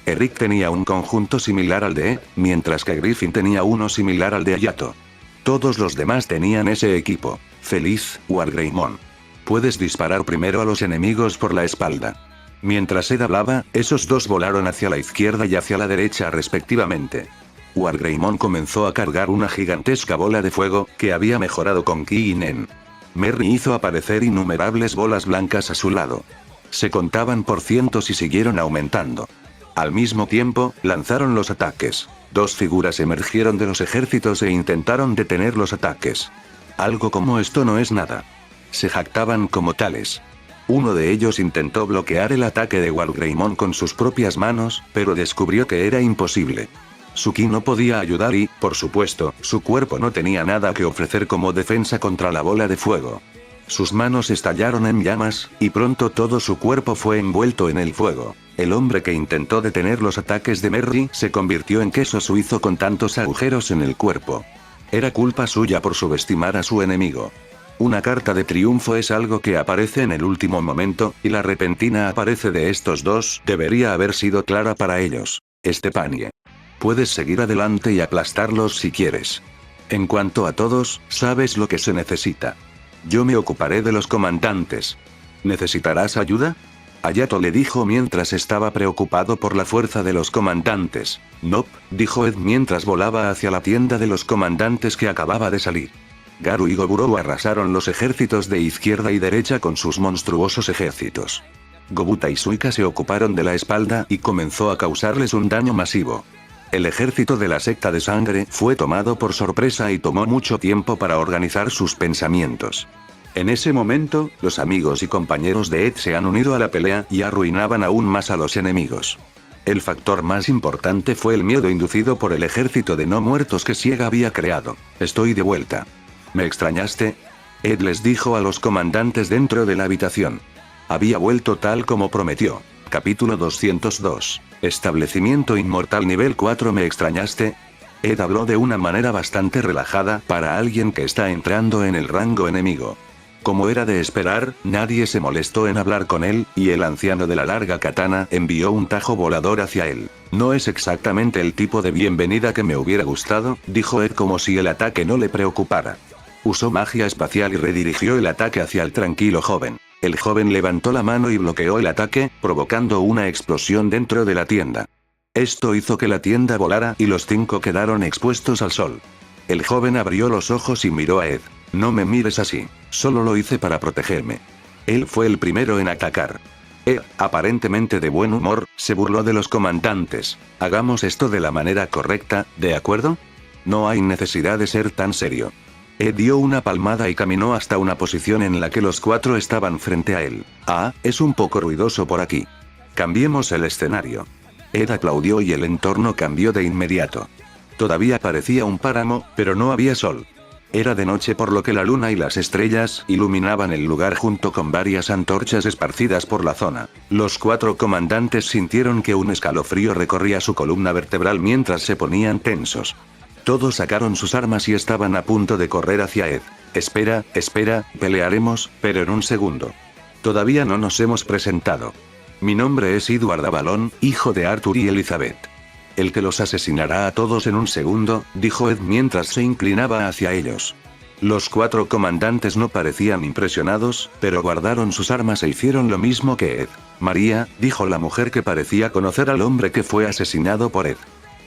Eric tenía un conjunto similar al de Ed, mientras que Griffin tenía uno similar al de Hayato. Todos los demás tenían ese equipo. Feliz, Wargreymon. Puedes disparar primero a los enemigos por la espalda. Mientras Ed hablaba, esos dos volaron hacia la izquierda y hacia la derecha respectivamente. Wargreymon comenzó a cargar una gigantesca bola de fuego, que había mejorado con Ki y Nen. Merry hizo aparecer innumerables bolas blancas a su lado. Se contaban por cientos y siguieron aumentando. Al mismo tiempo, lanzaron los ataques. Dos figuras emergieron de los ejércitos e intentaron detener los ataques. Algo como esto no es nada. Se jactaban como tales. Uno de ellos intentó bloquear el ataque de Wargreymon con sus propias manos, pero descubrió que era imposible. Su ki no podía ayudar y, por supuesto, su cuerpo no tenía nada que ofrecer como defensa contra la bola de fuego. Sus manos estallaron en llamas, y pronto todo su cuerpo fue envuelto en el fuego. El hombre que intentó detener los ataques de Merry se convirtió en queso suizo con tantos agujeros en el cuerpo. Era culpa suya por subestimar a su enemigo. Una carta de triunfo es algo que aparece en el último momento, y la repentina aparece de estos dos debería haber sido clara para ellos. Stepanie. Puedes seguir adelante y aplastarlos si quieres. En cuanto a todos, sabes lo que se necesita. Yo me ocuparé de los comandantes. ¿Necesitarás ayuda? Hayato le dijo mientras estaba preocupado por la fuerza de los comandantes. Nope, dijo Ed mientras volaba hacia la tienda de los comandantes que acababa de salir. Garu y Goburo arrasaron los ejércitos de izquierda y derecha con sus monstruosos ejércitos. Gobuta y Suika se ocuparon de la espalda y comenzó a causarles un daño masivo. El ejército de la secta de sangre fue tomado por sorpresa y tomó mucho tiempo para organizar sus pensamientos. En ese momento, los amigos y compañeros de Ed se han unido a la pelea y arruinaban aún más a los enemigos. El factor más importante fue el miedo inducido por el ejército de no muertos que Sieg había creado. Estoy de vuelta. ¿Me extrañaste? Ed les dijo a los comandantes dentro de la habitación. Había vuelto tal como prometió. Capítulo 202. Establecimiento inmortal nivel 4. ¿Me extrañaste? Ed habló de una manera bastante relajada para alguien que está entrando en el rango enemigo. Como era de esperar, nadie se molestó en hablar con él, y el anciano de la larga katana envió un tajo volador hacia él. No es exactamente el tipo de bienvenida que me hubiera gustado, dijo Ed como si el ataque no le preocupara. Usó magia espacial y redirigió el ataque hacia el tranquilo joven. El joven levantó la mano y bloqueó el ataque, provocando una explosión dentro de la tienda. Esto hizo que la tienda volara y los 5 quedaron expuestos al sol. El joven abrió los ojos y miró a Ed. No me mires así. Solo lo hice para protegerme. Él fue el primero en atacar. Ed, aparentemente de buen humor, se burló de los comandantes. Hagamos esto de la manera correcta, ¿de acuerdo? No hay necesidad de ser tan serio. Ed dio una palmada y caminó hasta una posición en la que los 4 estaban frente a él. Ah, es un poco ruidoso por aquí. Cambiemos el escenario. Ed aplaudió y el entorno cambió de inmediato. Todavía parecía un páramo, pero no había sol. Era de noche por lo que la luna y las estrellas iluminaban el lugar junto con varias antorchas esparcidas por la zona. Los 4 comandantes sintieron que un escalofrío recorría su columna vertebral mientras se ponían tensos. Todos sacaron sus armas y estaban a punto de correr hacia Ed. Espera, pelearemos, pero en un segundo. Todavía no nos hemos presentado. Mi nombre es Edward Avalon, hijo de Arthur y Elizabeth. El que los asesinará a todos en un segundo, dijo Ed mientras se inclinaba hacia ellos. Los 4 comandantes no parecían impresionados, pero guardaron sus armas e hicieron lo mismo que Ed. María, dijo la mujer que parecía conocer al hombre que fue asesinado por Ed.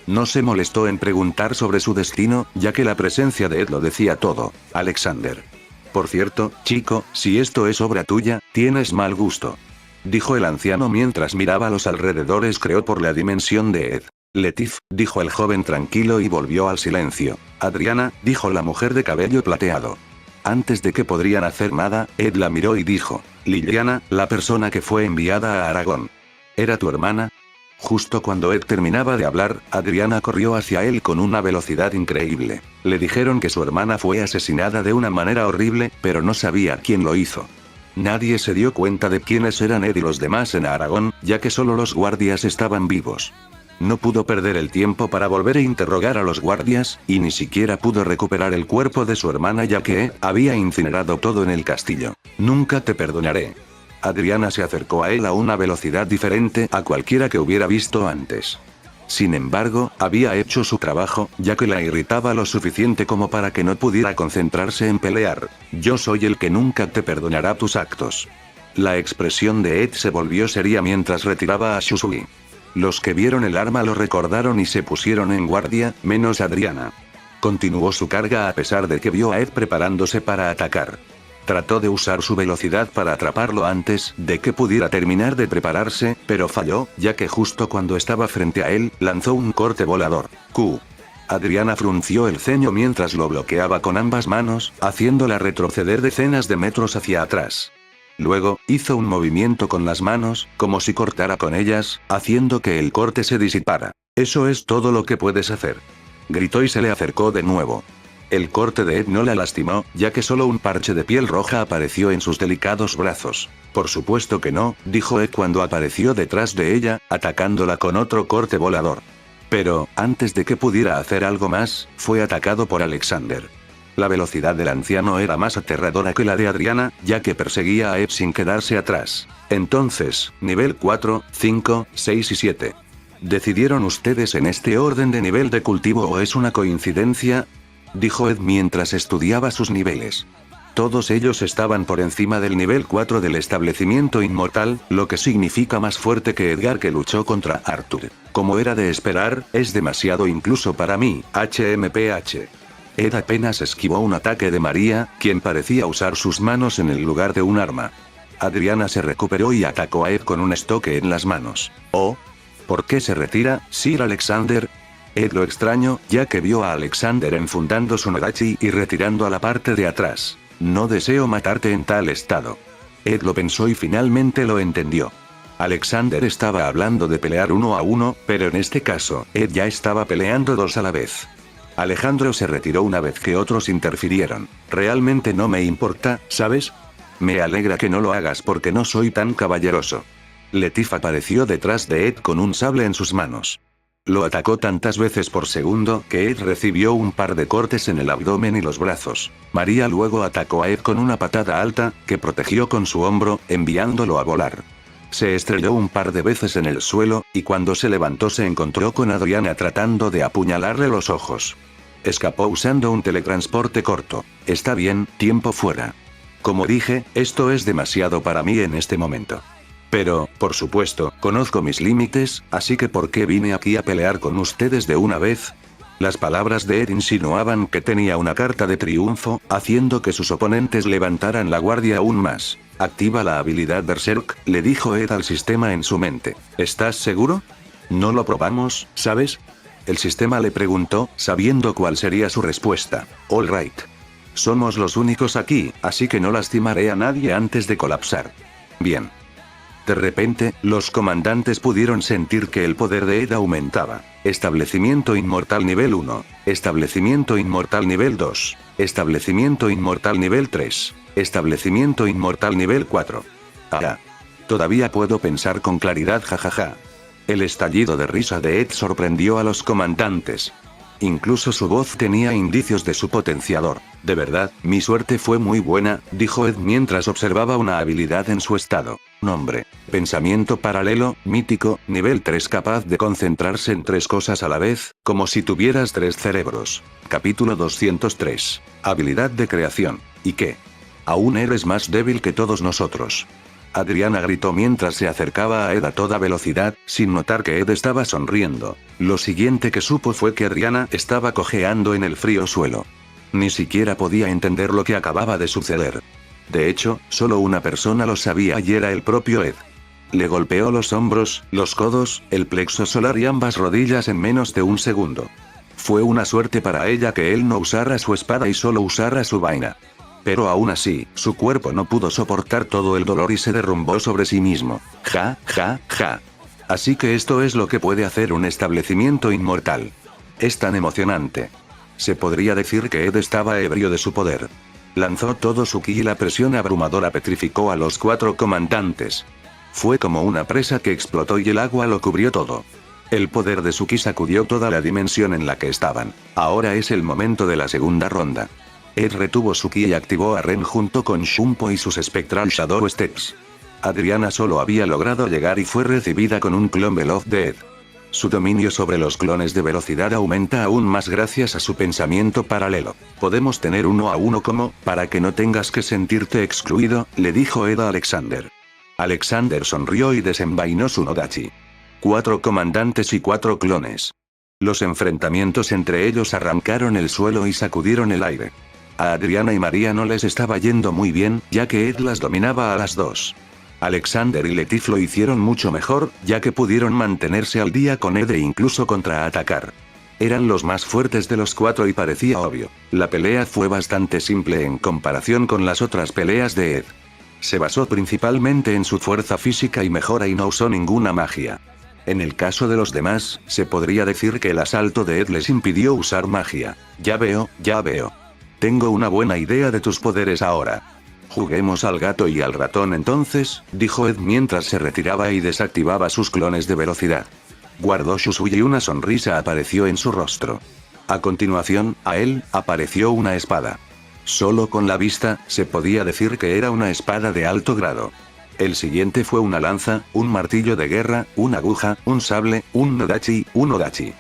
No se molestó en preguntar sobre su destino, ya que la presencia de Ed lo decía todo. Alexander. Por cierto, chico, si esto es obra tuya, tienes mal gusto. Dijo el anciano mientras miraba a los alrededores. Creó por la dimensión de Ed. Letif, dijo el joven tranquilo y volvió al silencio. Adriana, dijo la mujer de cabello plateado. Antes de que podrían hacer nada, Ed la miró y dijo. Liliana, la persona que fue enviada a Aragón. ¿Era tu hermana? Justo cuando Ed terminaba de hablar, Adriana corrió hacia él con una velocidad increíble. Le dijeron que su hermana fue asesinada de una manera horrible, pero no sabía quién lo hizo. Nadie se dio cuenta de quiénes eran Ed y los demás en Aragón, ya que solo los guardias estaban vivos. No pudo perder el tiempo para volver a interrogar a los guardias, y ni siquiera pudo recuperar el cuerpo de su hermana ya que Ed había incinerado todo en el castillo. Nunca te perdonaré. Adriana se acercó a él a una velocidad diferente a cualquiera que hubiera visto antes. Sin embargo, había hecho su trabajo, ya que la irritaba lo suficiente como para que no pudiera concentrarse en pelear. Yo soy el que nunca te perdonará tus actos. La expresión de Ed se volvió seria mientras retiraba a Shusui. Los que vieron el arma lo recordaron y se pusieron en guardia, menos Adriana. Continuó su carga a pesar de que vio a Ed preparándose para atacar. Trató de usar su velocidad para atraparlo antes de que pudiera terminar de prepararse, pero falló, ya que justo cuando estaba frente a él, lanzó un corte volador. Q. Adriana frunció el ceño mientras lo bloqueaba con ambas manos, haciéndola retroceder decenas de metros hacia atrás. Luego, hizo un movimiento con las manos, como si cortara con ellas, haciendo que el corte se disipara. Eso es todo lo que puedes hacer. Gritó y se le acercó de nuevo. El corte de Ed no la lastimó, ya que solo un parche de piel roja apareció en sus delicados brazos. Por supuesto que no, dijo Ed cuando apareció detrás de ella, atacándola con otro corte volador. Pero, antes de que pudiera hacer algo más, fue atacado por Alexander. La velocidad del anciano era más aterradora que la de Adriana, ya que perseguía a Ed sin quedarse atrás. Entonces, nivel 4, 5, 6 y 7. ¿Decidieron ustedes en este orden de nivel de cultivo o es una coincidencia? Dijo Ed mientras estudiaba sus niveles. Todos ellos estaban por encima del nivel 4 del establecimiento inmortal, lo que significa más fuerte que Edgar que luchó contra Arthur. Como era de esperar, es demasiado incluso para mí, HMPH. Ed apenas esquivó un ataque de María, quien parecía usar sus manos en el lugar de un arma. Adriana se recuperó y atacó a Ed con un estoque en las manos. Oh. ¿Por qué se retira, Sir Alexander? Ed lo extrañó, ya que vio a Alexander enfundando su Nodachi y retirando a la parte de atrás. No deseo matarte en tal estado. Ed lo pensó y finalmente lo entendió. Alexander estaba hablando de pelear 1 a 1, pero en este caso, Ed ya estaba peleando 2 a la vez. Alejandro se retiró una vez que otros interfirieron. Realmente no me importa, ¿sabes? Me alegra que no lo hagas porque no soy tan caballeroso. Latif apareció detrás de Ed con un sable en sus manos. Lo atacó tantas veces por segundo que Ed recibió un par de cortes en el abdomen y los brazos. María luego atacó a Ed con una patada alta, que protegió con su hombro, enviándolo a volar. Se estrelló un par de veces en el suelo, y cuando se levantó se encontró con Adriana tratando de apuñalarle los ojos. Escapó usando un teletransporte corto. Está bien, tiempo fuera. Como dije, esto es demasiado para mí en este momento. Pero, por supuesto, conozco mis límites, así que ¿por qué vine aquí a pelear con ustedes de una vez? Las palabras de Ed insinuaban que tenía una carta de triunfo, haciendo que sus oponentes levantaran la guardia aún más. Activa la habilidad Berserk, le dijo Ed al sistema en su mente. ¿Estás seguro? ¿No lo probamos, sabes? El sistema le preguntó, sabiendo cuál sería su respuesta. All right. Somos los únicos aquí, así que no lastimaré a nadie antes de colapsar. Bien. De repente, los comandantes pudieron sentir que el poder de Ed aumentaba. Establecimiento inmortal nivel 1. Establecimiento inmortal nivel 2. Establecimiento inmortal nivel 3. Establecimiento inmortal nivel 4. Ah. Todavía puedo pensar con claridad, jajaja. El estallido de risa de Ed sorprendió a los comandantes. Incluso su voz tenía indicios de su potenciador. De verdad, mi suerte fue muy buena, dijo Ed mientras observaba una habilidad en su estado. Nombre. Pensamiento paralelo, mítico, nivel 3 capaz de concentrarse en 3 cosas a la vez, como si tuvieras 3 cerebros. Capítulo 203. Habilidad de creación. ¿Y qué? Aún eres más débil que todos nosotros. Adriana gritó mientras se acercaba a Ed a toda velocidad, sin notar que Ed estaba sonriendo. Lo siguiente que supo fue que Adriana estaba cojeando en el frío suelo. Ni siquiera podía entender lo que acababa de suceder. De hecho, solo una persona lo sabía y era el propio Ed. Le golpeó los hombros, los codos, el plexo solar y ambas rodillas en menos de un segundo. Fue una suerte para ella que él no usara su espada y solo usara su vaina. Pero aún así, su cuerpo no pudo soportar todo el dolor y se derrumbó sobre sí mismo. Ja, ja, ja. Así que esto es lo que puede hacer un establecimiento inmortal. Es tan emocionante. Se podría decir que Ed estaba ebrio de su poder. Lanzó todo su ki y la presión abrumadora petrificó a los 4 comandantes. Fue como una presa que explotó y el agua lo cubrió todo. El poder de su ki sacudió toda la dimensión en la que estaban. Ahora es el momento de la segunda ronda. Ed retuvo su ki y activó a Ren junto con Shumpo y sus Spectral Shadow Steps. Adriana solo había logrado llegar y fue recibida con un clon veloz de Ed. Su dominio sobre los clones de velocidad aumenta aún más gracias a su pensamiento paralelo. Podemos tener 1 a 1 como, para que no tengas que sentirte excluido, le dijo Ed a Alexander. Alexander sonrió y desenvainó su Nodachi. 4 comandantes y 4 clones. Los enfrentamientos entre ellos arrancaron el suelo y sacudieron el aire. A Adriana y María no les estaba yendo muy bien, ya que Ed las dominaba a las dos. Alexander y Latif lo hicieron mucho mejor, ya que pudieron mantenerse al día con Ed e incluso contraatacar. Eran los más fuertes de los 4 y parecía obvio. La pelea fue bastante simple en comparación con las otras peleas de Ed. Se basó principalmente en su fuerza física y mejora y no usó ninguna magia. En el caso de los demás, se podría decir que el asalto de Ed les impidió usar magia. Ya veo, ya veo. Tengo una buena idea de tus poderes ahora. Juguemos al gato y al ratón entonces, dijo Ed mientras se retiraba y desactivaba sus clones de velocidad. Guardó Shusui y una sonrisa apareció en su rostro. A continuación, a él, apareció una espada. Solo con la vista, se podía decir que era una espada de alto grado. El siguiente fue una lanza, un martillo de guerra, una aguja, un sable, un Nodachi, un Odachi.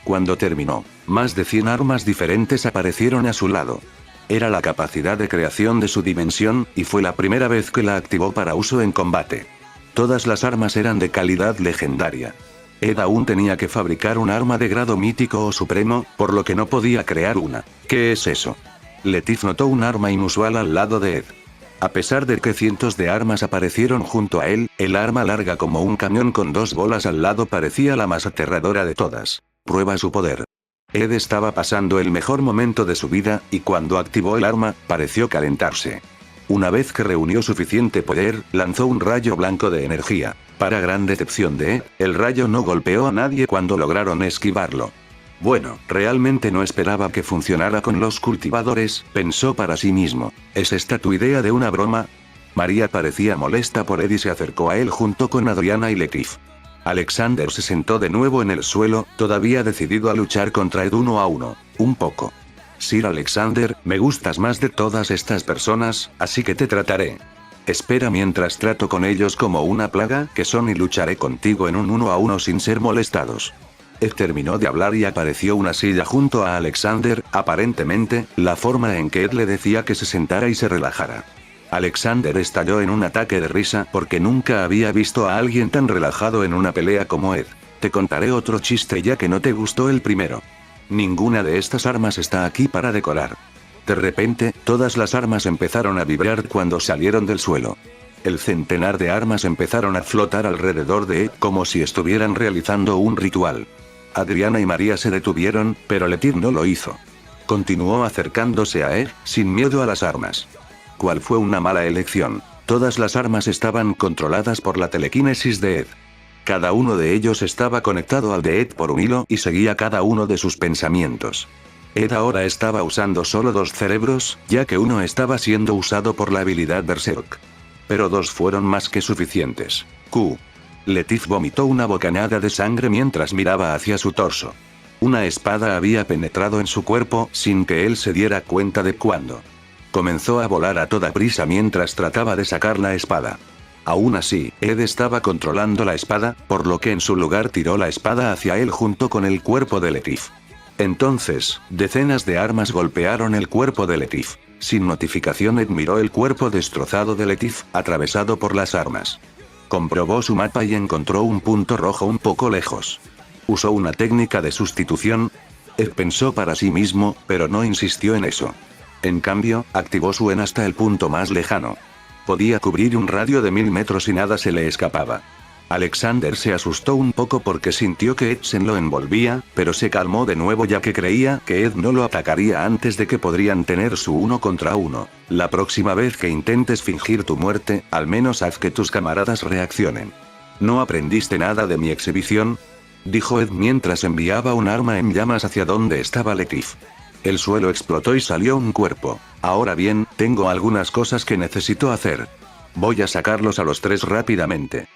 Cuando terminó, más de 100 armas diferentes aparecieron a su lado. Era la capacidad de creación de su dimensión, y fue la primera vez que la activó para uso en combate. Todas las armas eran de calidad legendaria. Ed aún tenía que fabricar un arma de grado mítico o supremo, por lo que no podía crear una. ¿Qué es eso? Latif notó un arma inusual al lado de Ed. A pesar de que cientos de armas aparecieron junto a él, el arma larga como un camión con 2 bolas al lado parecía la más aterradora de todas. Prueba su poder. Ed estaba pasando el mejor momento de su vida, y cuando activó el arma, pareció calentarse. Una vez que reunió suficiente poder, lanzó un rayo blanco de energía. Para gran decepción de Ed, el rayo no golpeó a nadie cuando lograron esquivarlo. Bueno, realmente no esperaba que funcionara con los cultivadores, pensó para sí mismo. ¿Es esta tu idea de una broma? María parecía molesta por Ed y se acercó a él junto con Adriana y Letif. Alexander se sentó de nuevo en el suelo, todavía decidido a luchar contra Ed 1 a 1. Un poco. Sir Alexander, me gustas más de todas estas personas, así que te trataré. Espera mientras trato con ellos como una plaga que son y lucharé contigo en un 1 a 1 sin ser molestados. Ed terminó de hablar y apareció una silla junto a Alexander, aparentemente, la forma en que Ed le decía que se sentara y se relajara. Alexander estalló en un ataque de risa porque nunca había visto a alguien tan relajado en una pelea como Ed. Te contaré otro chiste ya que no te gustó el primero. Ninguna de estas armas está aquí para decorar. De repente, todas las armas empezaron a vibrar cuando salieron del suelo. El centenar de armas empezaron a flotar alrededor de Ed como si estuvieran realizando un ritual. Adriana y María se detuvieron, pero Letif no lo hizo. Continuó acercándose a Ed, sin miedo a las armas. ¿Cuál fue una mala elección? Todas las armas estaban controladas por la telequinesis de Ed. Cada uno de ellos estaba conectado al de Ed por un hilo y seguía cada uno de sus pensamientos. Ed ahora estaba usando solo 2 cerebros, ya que uno estaba siendo usado por la habilidad Berserk. Pero 2 fueron más que suficientes. Letif vomitó una bocanada de sangre mientras miraba hacia su torso. Una espada había penetrado en su cuerpo sin que él se diera cuenta de cuándo. Comenzó a volar a toda prisa mientras trataba de sacar la espada. Aún así, Ed estaba controlando la espada, por lo que en su lugar tiró la espada hacia él junto con el cuerpo de Letif. Entonces, decenas de armas golpearon el cuerpo de Letif. Sin notificación Ed miró el cuerpo destrozado de Letif, atravesado por las armas. Comprobó su mapa y encontró un punto rojo un poco lejos. Usó una técnica de sustitución. Ed pensó para sí mismo, pero no insistió en eso. En cambio, activó su hasta el punto más lejano. Podía cubrir un radio de 1000 metros y nada se le escapaba. Alexander se asustó un poco porque sintió que Ed se lo envolvía, pero se calmó de nuevo ya que creía que Ed no lo atacaría antes de que podrían tener su 1 contra 1. La próxima vez que intentes fingir tu muerte, al menos haz que tus camaradas reaccionen. ¿No aprendiste nada de mi exhibición?, dijo Ed mientras enviaba un arma en llamas hacia donde estaba Letif. El suelo explotó y salió un cuerpo. Ahora bien, tengo algunas cosas que necesito hacer. Voy a sacarlos a los 3 rápidamente.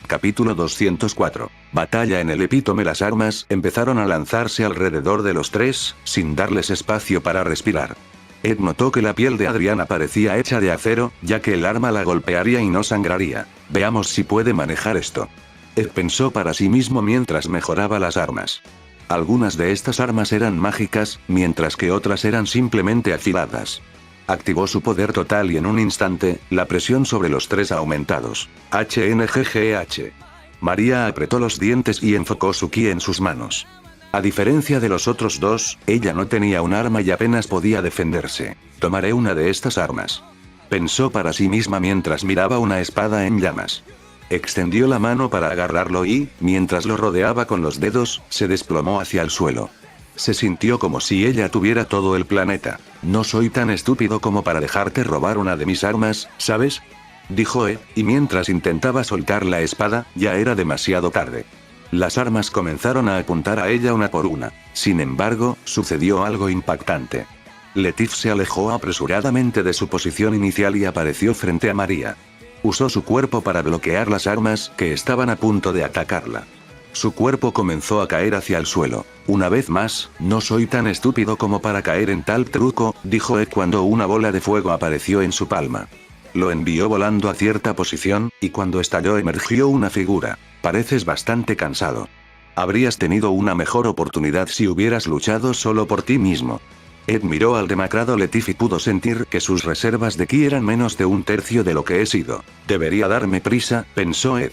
Capítulo 204. Batalla en el epítome. Las armas empezaron a lanzarse alrededor de los 3, sin darles espacio para respirar. Ed notó que la piel de Adriana parecía hecha de acero, ya que el arma la golpearía y no sangraría. Veamos si puede manejar esto. Ed pensó para sí mismo mientras mejoraba las armas. Algunas de estas armas eran mágicas, mientras que otras eran simplemente afiladas. Activó su poder total y en un instante, la presión sobre los 3 aumentados. HNGGH. María apretó los dientes y enfocó su ki en sus manos. A diferencia de los otros 2, ella no tenía un arma y apenas podía defenderse. Tomaré una de estas armas. Pensó para sí misma mientras miraba una espada en llamas. Extendió la mano para agarrarlo y, mientras lo rodeaba con los dedos, se desplomó hacia el suelo. Se sintió como si ella tuviera todo el planeta. No soy tan estúpido como para dejarte robar una de mis armas, ¿sabes?, dijo Ed, y mientras intentaba soltar la espada, ya era demasiado tarde. Las armas comenzaron a apuntar a ella una por una. Sin embargo, sucedió algo impactante. Letif se alejó apresuradamente de su posición inicial y apareció frente a María. Usó su cuerpo para bloquear las armas que estaban a punto de atacarla. Su cuerpo comenzó a caer hacia el suelo. Una vez más, no soy tan estúpido como para caer en tal truco, dijo Ed cuando una bola de fuego apareció en su palma. Lo envió volando a cierta posición, y cuando estalló emergió una figura. Pareces bastante cansado. Habrías tenido una mejor oportunidad si hubieras luchado solo por ti mismo. Ed miró al demacrado Letif y pudo sentir que sus reservas de ki eran menos de un tercio de lo que he sido. Debería darme prisa, pensó Ed.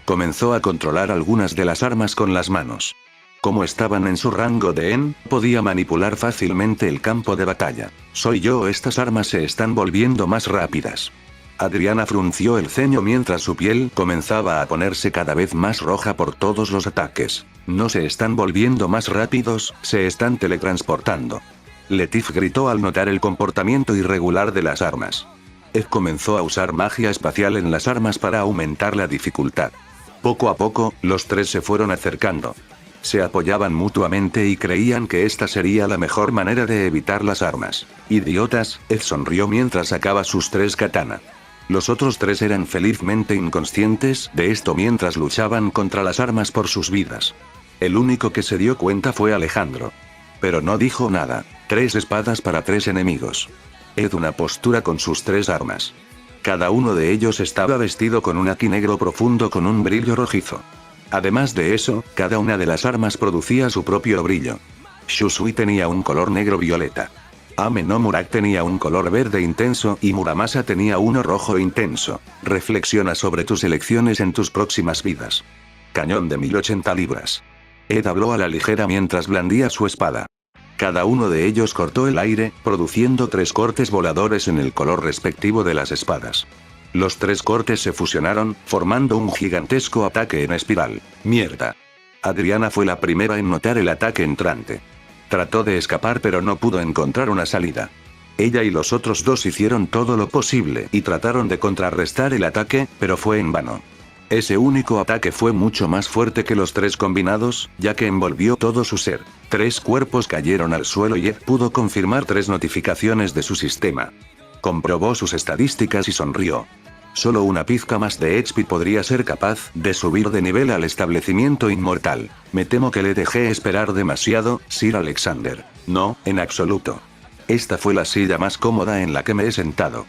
Comenzó a controlar algunas de las armas con las manos. Como estaban en su rango de En, podía manipular fácilmente el campo de batalla. Soy yo, estas armas se están volviendo más rápidas. Adriana frunció el ceño mientras su piel comenzaba a ponerse cada vez más roja por todos los ataques. No se están volviendo más rápidos, se están teletransportando. Letif gritó al notar el comportamiento irregular de las armas. Ed comenzó a usar magia espacial en las armas para aumentar la dificultad. Poco a poco, los tres se fueron acercando. Se apoyaban mutuamente y creían que esta sería la mejor manera de evitar las armas. Idiotas, Ed sonrió mientras sacaba sus tres katana. Los otros tres eran felizmente inconscientes de esto mientras luchaban contra las armas por sus vidas. El único que se dio cuenta fue Alejandro. Pero no dijo nada. 3 espadas para 3 enemigos. Ed una postura con sus 3 armas. Cada uno de ellos estaba vestido con un haki negro profundo con un brillo rojizo. Además de eso, cada una de las armas producía su propio brillo. Shusui tenía un color negro violeta. Ame no Murak tenía un color verde intenso y Muramasa tenía uno rojo intenso. Reflexiona sobre tus elecciones en tus próximas vidas. Cañón de 1080 libras. Ed habló a la ligera mientras blandía su espada. Cada uno de ellos cortó el aire, produciendo 3 cortes voladores en el color respectivo de las espadas. Los 3 cortes se fusionaron, formando un gigantesco ataque en espiral. ¡Mierda! Adriana fue la primera en notar el ataque entrante. Trató de escapar pero no pudo encontrar una salida. Ella y los otros dos hicieron todo lo posible y trataron de contrarrestar el ataque, pero fue en vano. Ese único ataque fue mucho más fuerte que los 3 combinados, ya que envolvió todo su ser. 3 cuerpos cayeron al suelo y Ed pudo confirmar 3 notificaciones de su sistema. Comprobó sus estadísticas y sonrió. Solo una pizca más de XP podría ser capaz de subir de nivel al establecimiento inmortal. Me temo que le dejé esperar demasiado, Sir Alexander. No, en absoluto. Esta fue la silla más cómoda en la que me he sentado.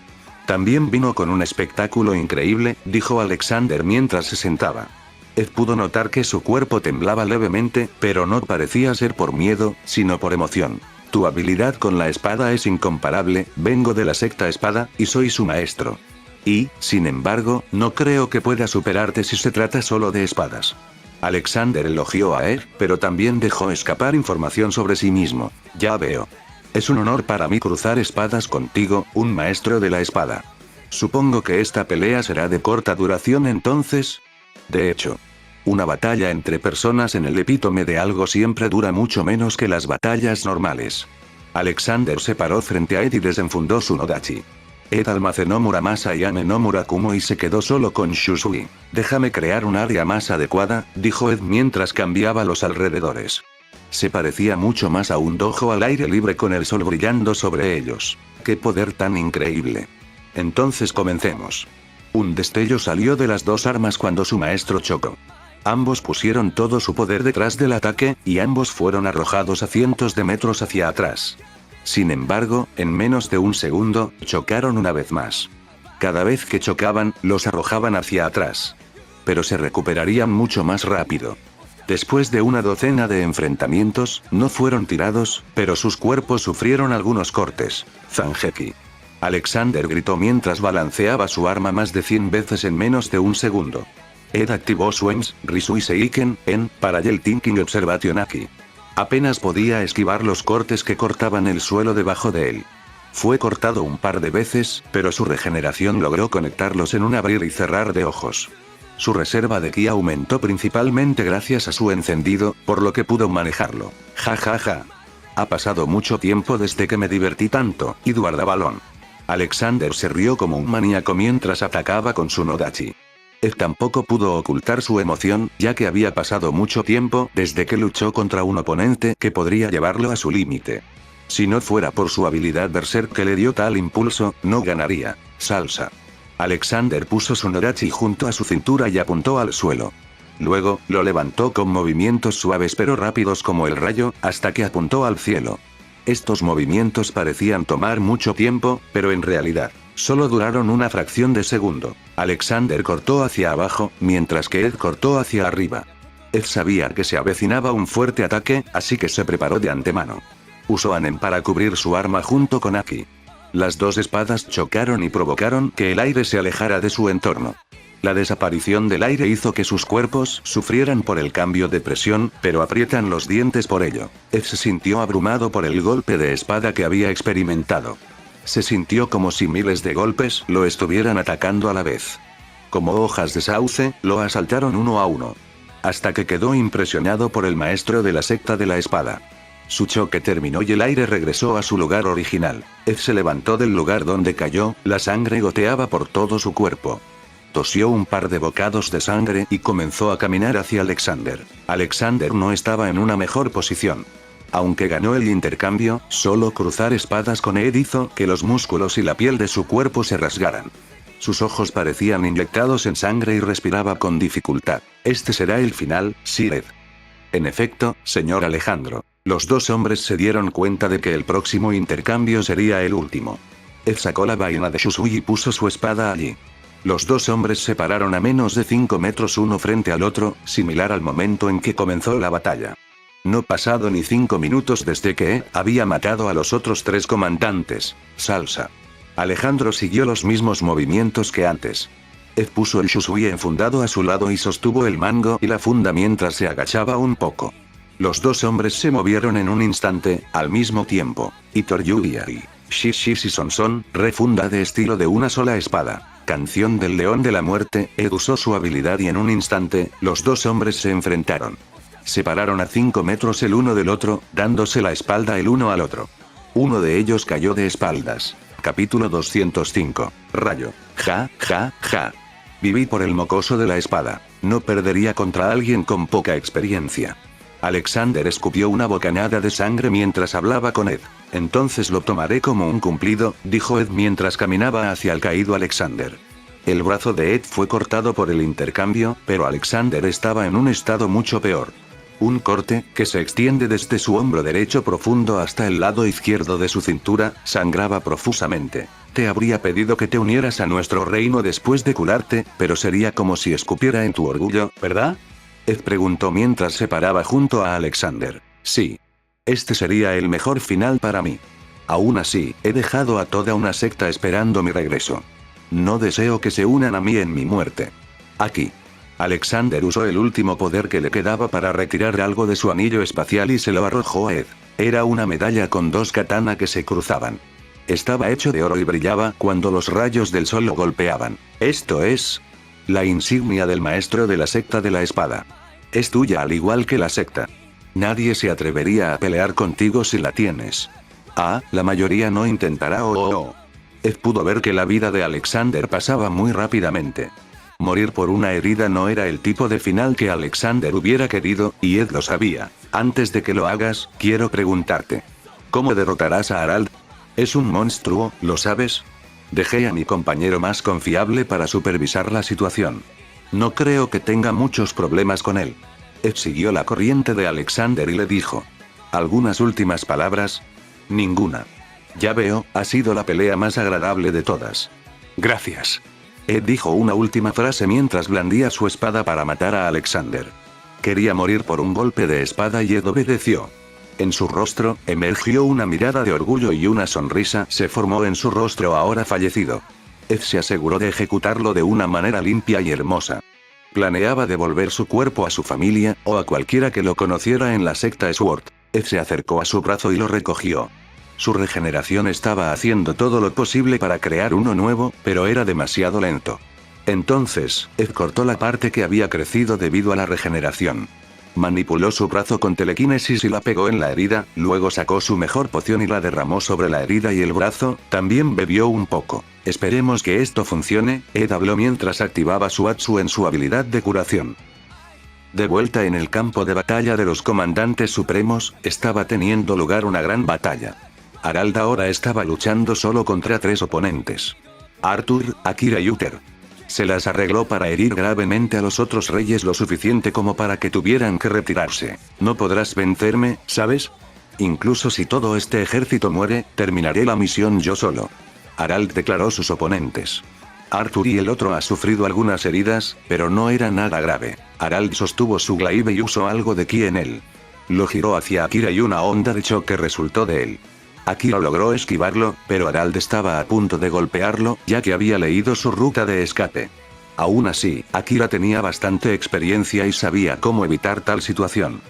También vino con un espectáculo increíble, dijo Alexander mientras se sentaba. Ed pudo notar que su cuerpo temblaba levemente, pero no parecía ser por miedo, sino por emoción. Tu habilidad con la espada es incomparable, vengo de la secta espada, y soy su maestro. Y, sin embargo, no creo que pueda superarte si se trata solo de espadas. Alexander elogió a Ed, pero también dejó escapar información sobre sí mismo. Ya veo. Es un honor para mí cruzar espadas contigo, un maestro de la espada. Supongo que esta pelea será de corta duración entonces. De hecho, una batalla entre personas en el epítome de algo siempre dura mucho menos que las batallas normales. Alexander se paró frente a Ed y desenfundó su Nodachi. Ed almacenó Muramasa y Ame no Murakumo y se quedó solo con Shusui. Déjame crear un área más adecuada, dijo Ed mientras cambiaba los alrededores. Se parecía mucho más a un dojo al aire libre con el sol brillando sobre ellos. ¡Qué poder tan increíble! Entonces comencemos. Un destello salió de las 2 armas cuando su maestro chocó. Ambos pusieron todo su poder detrás del ataque, y ambos fueron arrojados a cientos de metros hacia atrás. Sin embargo, en menos de un segundo, chocaron una vez más. Cada vez que chocaban, los arrojaban hacia atrás. Pero se recuperarían mucho más rápido. Después de una docena de enfrentamientos, no fueron tirados, pero sus cuerpos sufrieron algunos cortes. Zanjeki. Alexander gritó mientras balanceaba su arma más de 100 veces en menos de un segundo. Ed activó su EMS, Risui Seiken, en Parallel Thinking Observation Haki. Apenas podía esquivar los cortes que cortaban el suelo debajo de él. Fue cortado un par de veces, pero su regeneración logró conectarlos en un abrir y cerrar de ojos. Su reserva de ki aumentó principalmente gracias a su encendido, por lo que pudo manejarlo. Ja ja ja. Ha pasado mucho tiempo desde que me divertí tanto, y guardabalón. Alexander se rió como un maníaco mientras atacaba con su Nodachi. Ed tampoco pudo ocultar su emoción, ya que había pasado mucho tiempo desde que luchó contra un oponente que podría llevarlo a su límite. Si no fuera por su habilidad berserk que le dio tal impulso, no ganaría. Salsa. Alexander puso su Nodachi junto a su cintura y apuntó al suelo. Luego, lo levantó con movimientos suaves pero rápidos como el rayo, hasta que apuntó al cielo. Estos movimientos parecían tomar mucho tiempo, pero en realidad, solo duraron una fracción de segundo. Alexander cortó hacia abajo, mientras que Ed cortó hacia arriba. Ed sabía que se avecinaba un fuerte ataque, así que se preparó de antemano. Usó Anen para cubrir su arma junto con Aki. Las 2 espadas chocaron y provocaron que el aire se alejara de su entorno. La desaparición del aire hizo que sus cuerpos sufrieran por el cambio de presión, pero aprietan los dientes por ello. Ed se sintió abrumado por el golpe de espada que había experimentado. Se sintió como si miles de golpes lo estuvieran atacando a la vez. Como hojas de sauce, lo asaltaron uno a uno. hasta que quedó impresionado por el maestro de la secta de la espada. Su choque terminó y el aire regresó a su lugar original. Ed se levantó del lugar donde cayó, la sangre goteaba por todo su cuerpo. Tosió un par de bocados de sangre y comenzó a caminar hacia Alexander. Alexander no estaba en una mejor posición. Aunque ganó el intercambio, solo cruzar espadas con Ed hizo que los músculos y la piel de su cuerpo se rasgaran. Sus ojos parecían inyectados en sangre y respiraba con dificultad. Este será el final, Sir Ed. En efecto, señor Alejandro. Los dos hombres se dieron cuenta de que el próximo intercambio sería el último. Ed sacó la vaina de Shusui y puso su espada allí. Los dos hombres se pararon a menos de 5 metros uno frente al otro, similar al momento en que comenzó la batalla. No pasado ni 5 minutos desde que Ed había matado a los otros 3 comandantes. Salsa. Alejandro siguió los mismos movimientos que antes. Ed puso el Shusui enfundado a su lado y sostuvo el mango y la funda mientras se agachaba un poco. Los dos hombres se movieron en un instante, al mismo tiempo. Hitor Yuya y Shishi Son refunda de estilo de una sola espada. Canción del León de la Muerte. Ed usó su habilidad y en un instante, los dos hombres se enfrentaron. Se pararon a 5 metros el uno del otro, dándose la espalda el uno al otro. Uno de ellos cayó de espaldas. Capítulo 205. Rayo. Ja, ja, ja. Viví por el mocoso de la espada. No perdería contra alguien con poca experiencia. Alexander escupió una bocanada de sangre mientras hablaba con Ed. Entonces lo tomaré como un cumplido, dijo Ed mientras caminaba hacia el caído Alexander. El brazo de Ed fue cortado por el intercambio, pero Alexander estaba en un estado mucho peor. Un corte, que se extiende desde su hombro derecho profundo hasta el lado izquierdo de su cintura, sangraba profusamente. Te habría pedido que te unieras a nuestro reino después de curarte, pero sería como si escupiera en tu orgullo, ¿verdad? Ed preguntó mientras se paraba junto a Alexander. Sí. Este sería el mejor final para mí. Aún así, he dejado a toda una secta esperando mi regreso. No deseo que se unan a mí en mi muerte. Aquí. Alexander usó el último poder que le quedaba para retirar algo de su anillo espacial y se lo arrojó a Ed. Era una medalla con 2 katana que se cruzaban. Estaba hecho de oro y brillaba cuando los rayos del sol lo golpeaban. Esto es la insignia del maestro de la secta de la espada. Es tuya al igual que la secta. Nadie se atrevería a pelear contigo si la tienes. La mayoría no intentará Ed pudo ver que la vida de Alexander pasaba muy rápidamente. Morir por una herida no era el tipo de final que Alexander hubiera querido, y Ed lo sabía. Antes de que lo hagas, quiero preguntarte. ¿Cómo derrotarás a Harald? Es un monstruo, ¿lo sabes? Dejé a mi compañero más confiable para supervisar la situación. No creo que tenga muchos problemas con él. Ed siguió la corriente de Alexander y le dijo. ¿Algunas últimas palabras? Ninguna. Ya veo, ha sido la pelea más agradable de todas. Gracias. Ed dijo una última frase mientras blandía su espada para matar a Alexander. Quería morir por un golpe de espada y Ed obedeció. En su rostro, emergió una mirada de orgullo y una sonrisa se formó en su rostro ahora fallecido. Ed se aseguró de ejecutarlo de una manera limpia y hermosa. Planeaba devolver su cuerpo a su familia, o a cualquiera que lo conociera en la secta Sword. Ed se acercó a su brazo y lo recogió. Su regeneración estaba haciendo todo lo posible para crear uno nuevo, pero era demasiado lento. Entonces, Ed cortó la parte que había crecido debido a la regeneración. Manipuló su brazo con telequinesis y la pegó en la herida, luego sacó su mejor poción y la derramó sobre la herida y el brazo, también bebió un poco. Esperemos que esto funcione, Ed habló mientras activaba su Atsu en su habilidad de curación. De vuelta en el campo de batalla de los comandantes supremos, estaba teniendo lugar una gran batalla. Harald ahora estaba luchando solo contra 3 oponentes. Arthur, Akira y Uther. Se las arregló para herir gravemente a los otros reyes lo suficiente como para que tuvieran que retirarse. No podrás vencerme, ¿sabes? Incluso si todo este ejército muere, terminaré la misión yo solo. Harald declaró sus oponentes. Arthur y el otro ha sufrido algunas heridas, pero no era nada grave. Harald sostuvo su glaive y usó algo de ki en él. Lo giró hacia Akira y una onda de choque resultó de él. Akira logró esquivarlo, pero Harald estaba a punto de golpearlo, ya que había leído su ruta de escape. Aún así, Akira tenía bastante experiencia y sabía cómo evitar tal situación.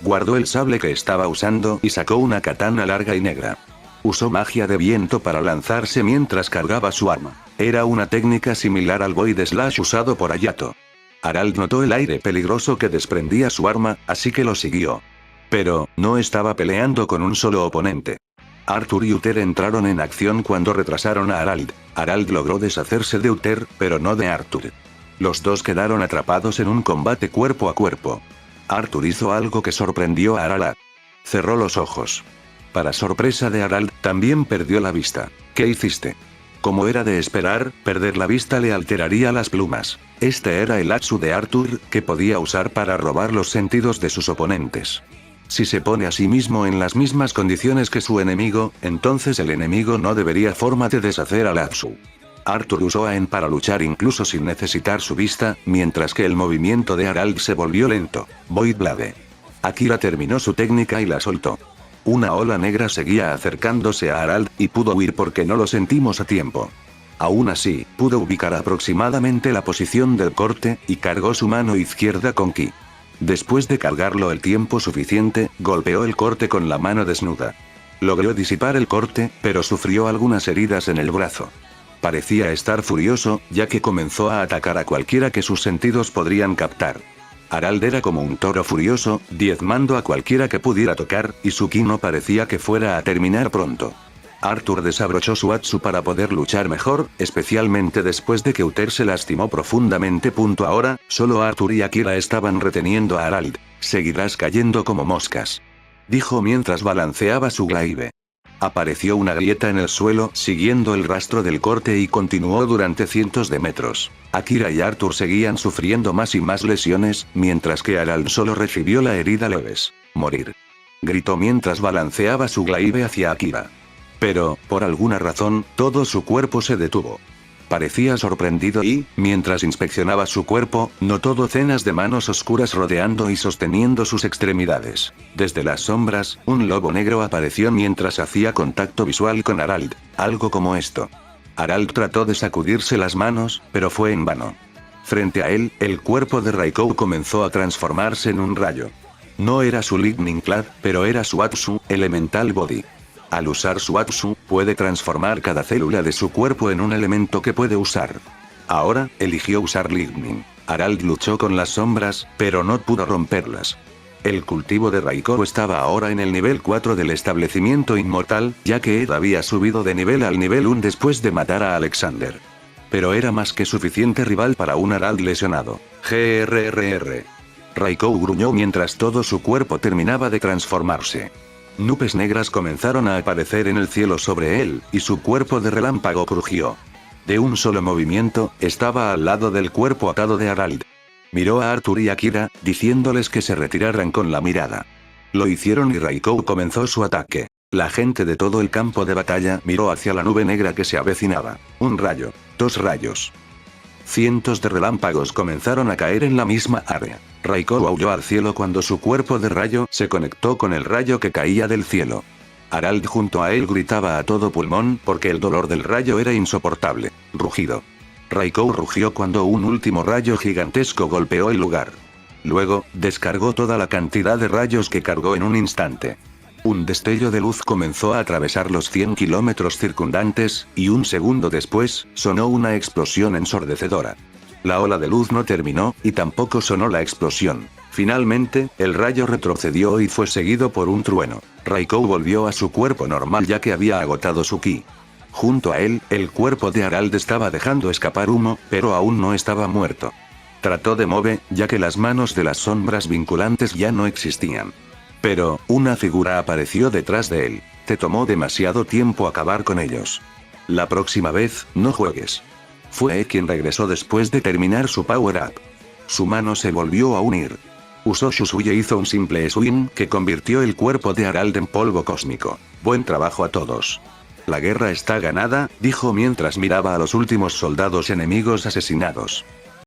Guardó el sable que estaba usando y sacó una katana larga y negra. Usó magia de viento para lanzarse mientras cargaba su arma. Era una técnica similar al Void Slash usado por Hayato. Harald notó el aire peligroso que desprendía su arma, así que lo siguió. Pero, no estaba peleando con un solo oponente. Arthur y Uther entraron en acción cuando retrasaron a Harald. Harald logró deshacerse de Uther, pero no de Arthur. Los dos quedaron atrapados en un combate cuerpo a cuerpo. Arthur hizo algo que sorprendió a Harald. Cerró los ojos. Para sorpresa de Harald, también perdió la vista. ¿Qué hiciste? Como era de esperar, perder la vista le alteraría las plumas. Este era el Atsu de Arthur, que podía usar para robar los sentidos de sus oponentes. Si se pone a sí mismo en las mismas condiciones que su enemigo, entonces el enemigo no debería forma de deshacer al Atsu. Arthur usó Aen para luchar incluso sin necesitar su vista, mientras que el movimiento de Harald se volvió lento. Void Blade. Akira terminó su técnica y la soltó. Una ola negra seguía acercándose a Harald, y pudo huir porque no lo sentimos a tiempo. Aún así, pudo ubicar aproximadamente la posición del corte, y cargó su mano izquierda con ki. Después de cargarlo el tiempo suficiente, golpeó el corte con la mano desnuda. Logró disipar el corte, pero sufrió algunas heridas en el brazo. Parecía estar furioso, ya que comenzó a atacar a cualquiera que sus sentidos podrían captar. Harald era como un toro furioso, diezmando a cualquiera que pudiera tocar, y su ki no parecía que fuera a terminar pronto. Arthur desabrochó su Atsu para poder luchar mejor, especialmente después de que Uther se lastimó profundamente. Ahora, solo Arthur y Akira estaban reteniendo a Harald. Seguirás cayendo como moscas, dijo mientras balanceaba su glaive. Apareció una grieta en el suelo, siguiendo el rastro del corte y continuó durante cientos de metros. Akira y Arthur seguían sufriendo más y más lesiones, mientras que Harald solo recibió la herida leves. Morir, gritó mientras balanceaba su glaive hacia Akira. Pero, por alguna razón, todo su cuerpo se detuvo. Parecía sorprendido y, mientras inspeccionaba su cuerpo, notó docenas de manos oscuras rodeando y sosteniendo sus extremidades. Desde las sombras, un lobo negro apareció mientras hacía contacto visual con Harald. Algo como esto. Harald trató de sacudirse las manos, pero fue en vano. Frente a él, el cuerpo de Raikou comenzó a transformarse en un rayo. No era su Lightning Clad, pero era su Atsu, Elemental Body. Al usar su Atsu, puede transformar cada célula de su cuerpo en un elemento que puede usar. Ahora, eligió usar Lightning. Harald luchó con las sombras, pero no pudo romperlas. El cultivo de Raikou estaba ahora en el nivel 4 del establecimiento inmortal, ya que Ed había subido de nivel al nivel 1 después de matar a Alexander. Pero era más que suficiente rival para un Harald lesionado. GRRR. Raikou gruñó mientras todo su cuerpo terminaba de transformarse. Nubes negras comenzaron a aparecer en el cielo sobre él, y su cuerpo de relámpago crujió. De un solo movimiento, estaba al lado del cuerpo atado de Harald. Miró a Arthur y Akira, diciéndoles que se retiraran con la mirada. Lo hicieron y Raikou comenzó su ataque. La gente de todo el campo de batalla miró hacia la nube negra que se avecinaba. Un rayo, 2 rayos. Cientos de relámpagos comenzaron a caer en la misma área. Raikou aulló al cielo cuando su cuerpo de rayo se conectó con el rayo que caía del cielo. Harald junto a él gritaba a todo pulmón porque el dolor del rayo era insoportable. Rugido. Raikou rugió cuando un último rayo gigantesco golpeó el lugar. Luego, descargó toda la cantidad de rayos que cargó en un instante. Un destello de luz comenzó a atravesar los 100 kilómetros circundantes, y un segundo después, sonó una explosión ensordecedora. La ola de luz no terminó, y tampoco sonó la explosión. Finalmente, el rayo retrocedió y fue seguido por un trueno. Raikou volvió a su cuerpo normal ya que había agotado su ki. Junto a él, el cuerpo de Harald estaba dejando escapar humo, pero aún no estaba muerto. Trató de mover, ya que las manos de las sombras vinculantes ya no existían. Pero, una figura apareció detrás de él. Te tomó demasiado tiempo acabar con ellos. La próxima vez, no juegues. Fue quien regresó después de terminar su power-up. Su mano se volvió a unir. Usó Shusui e hizo un simple swing que convirtió el cuerpo de Harald en polvo cósmico. Buen trabajo a todos. La guerra está ganada, dijo mientras miraba a los últimos soldados enemigos asesinados.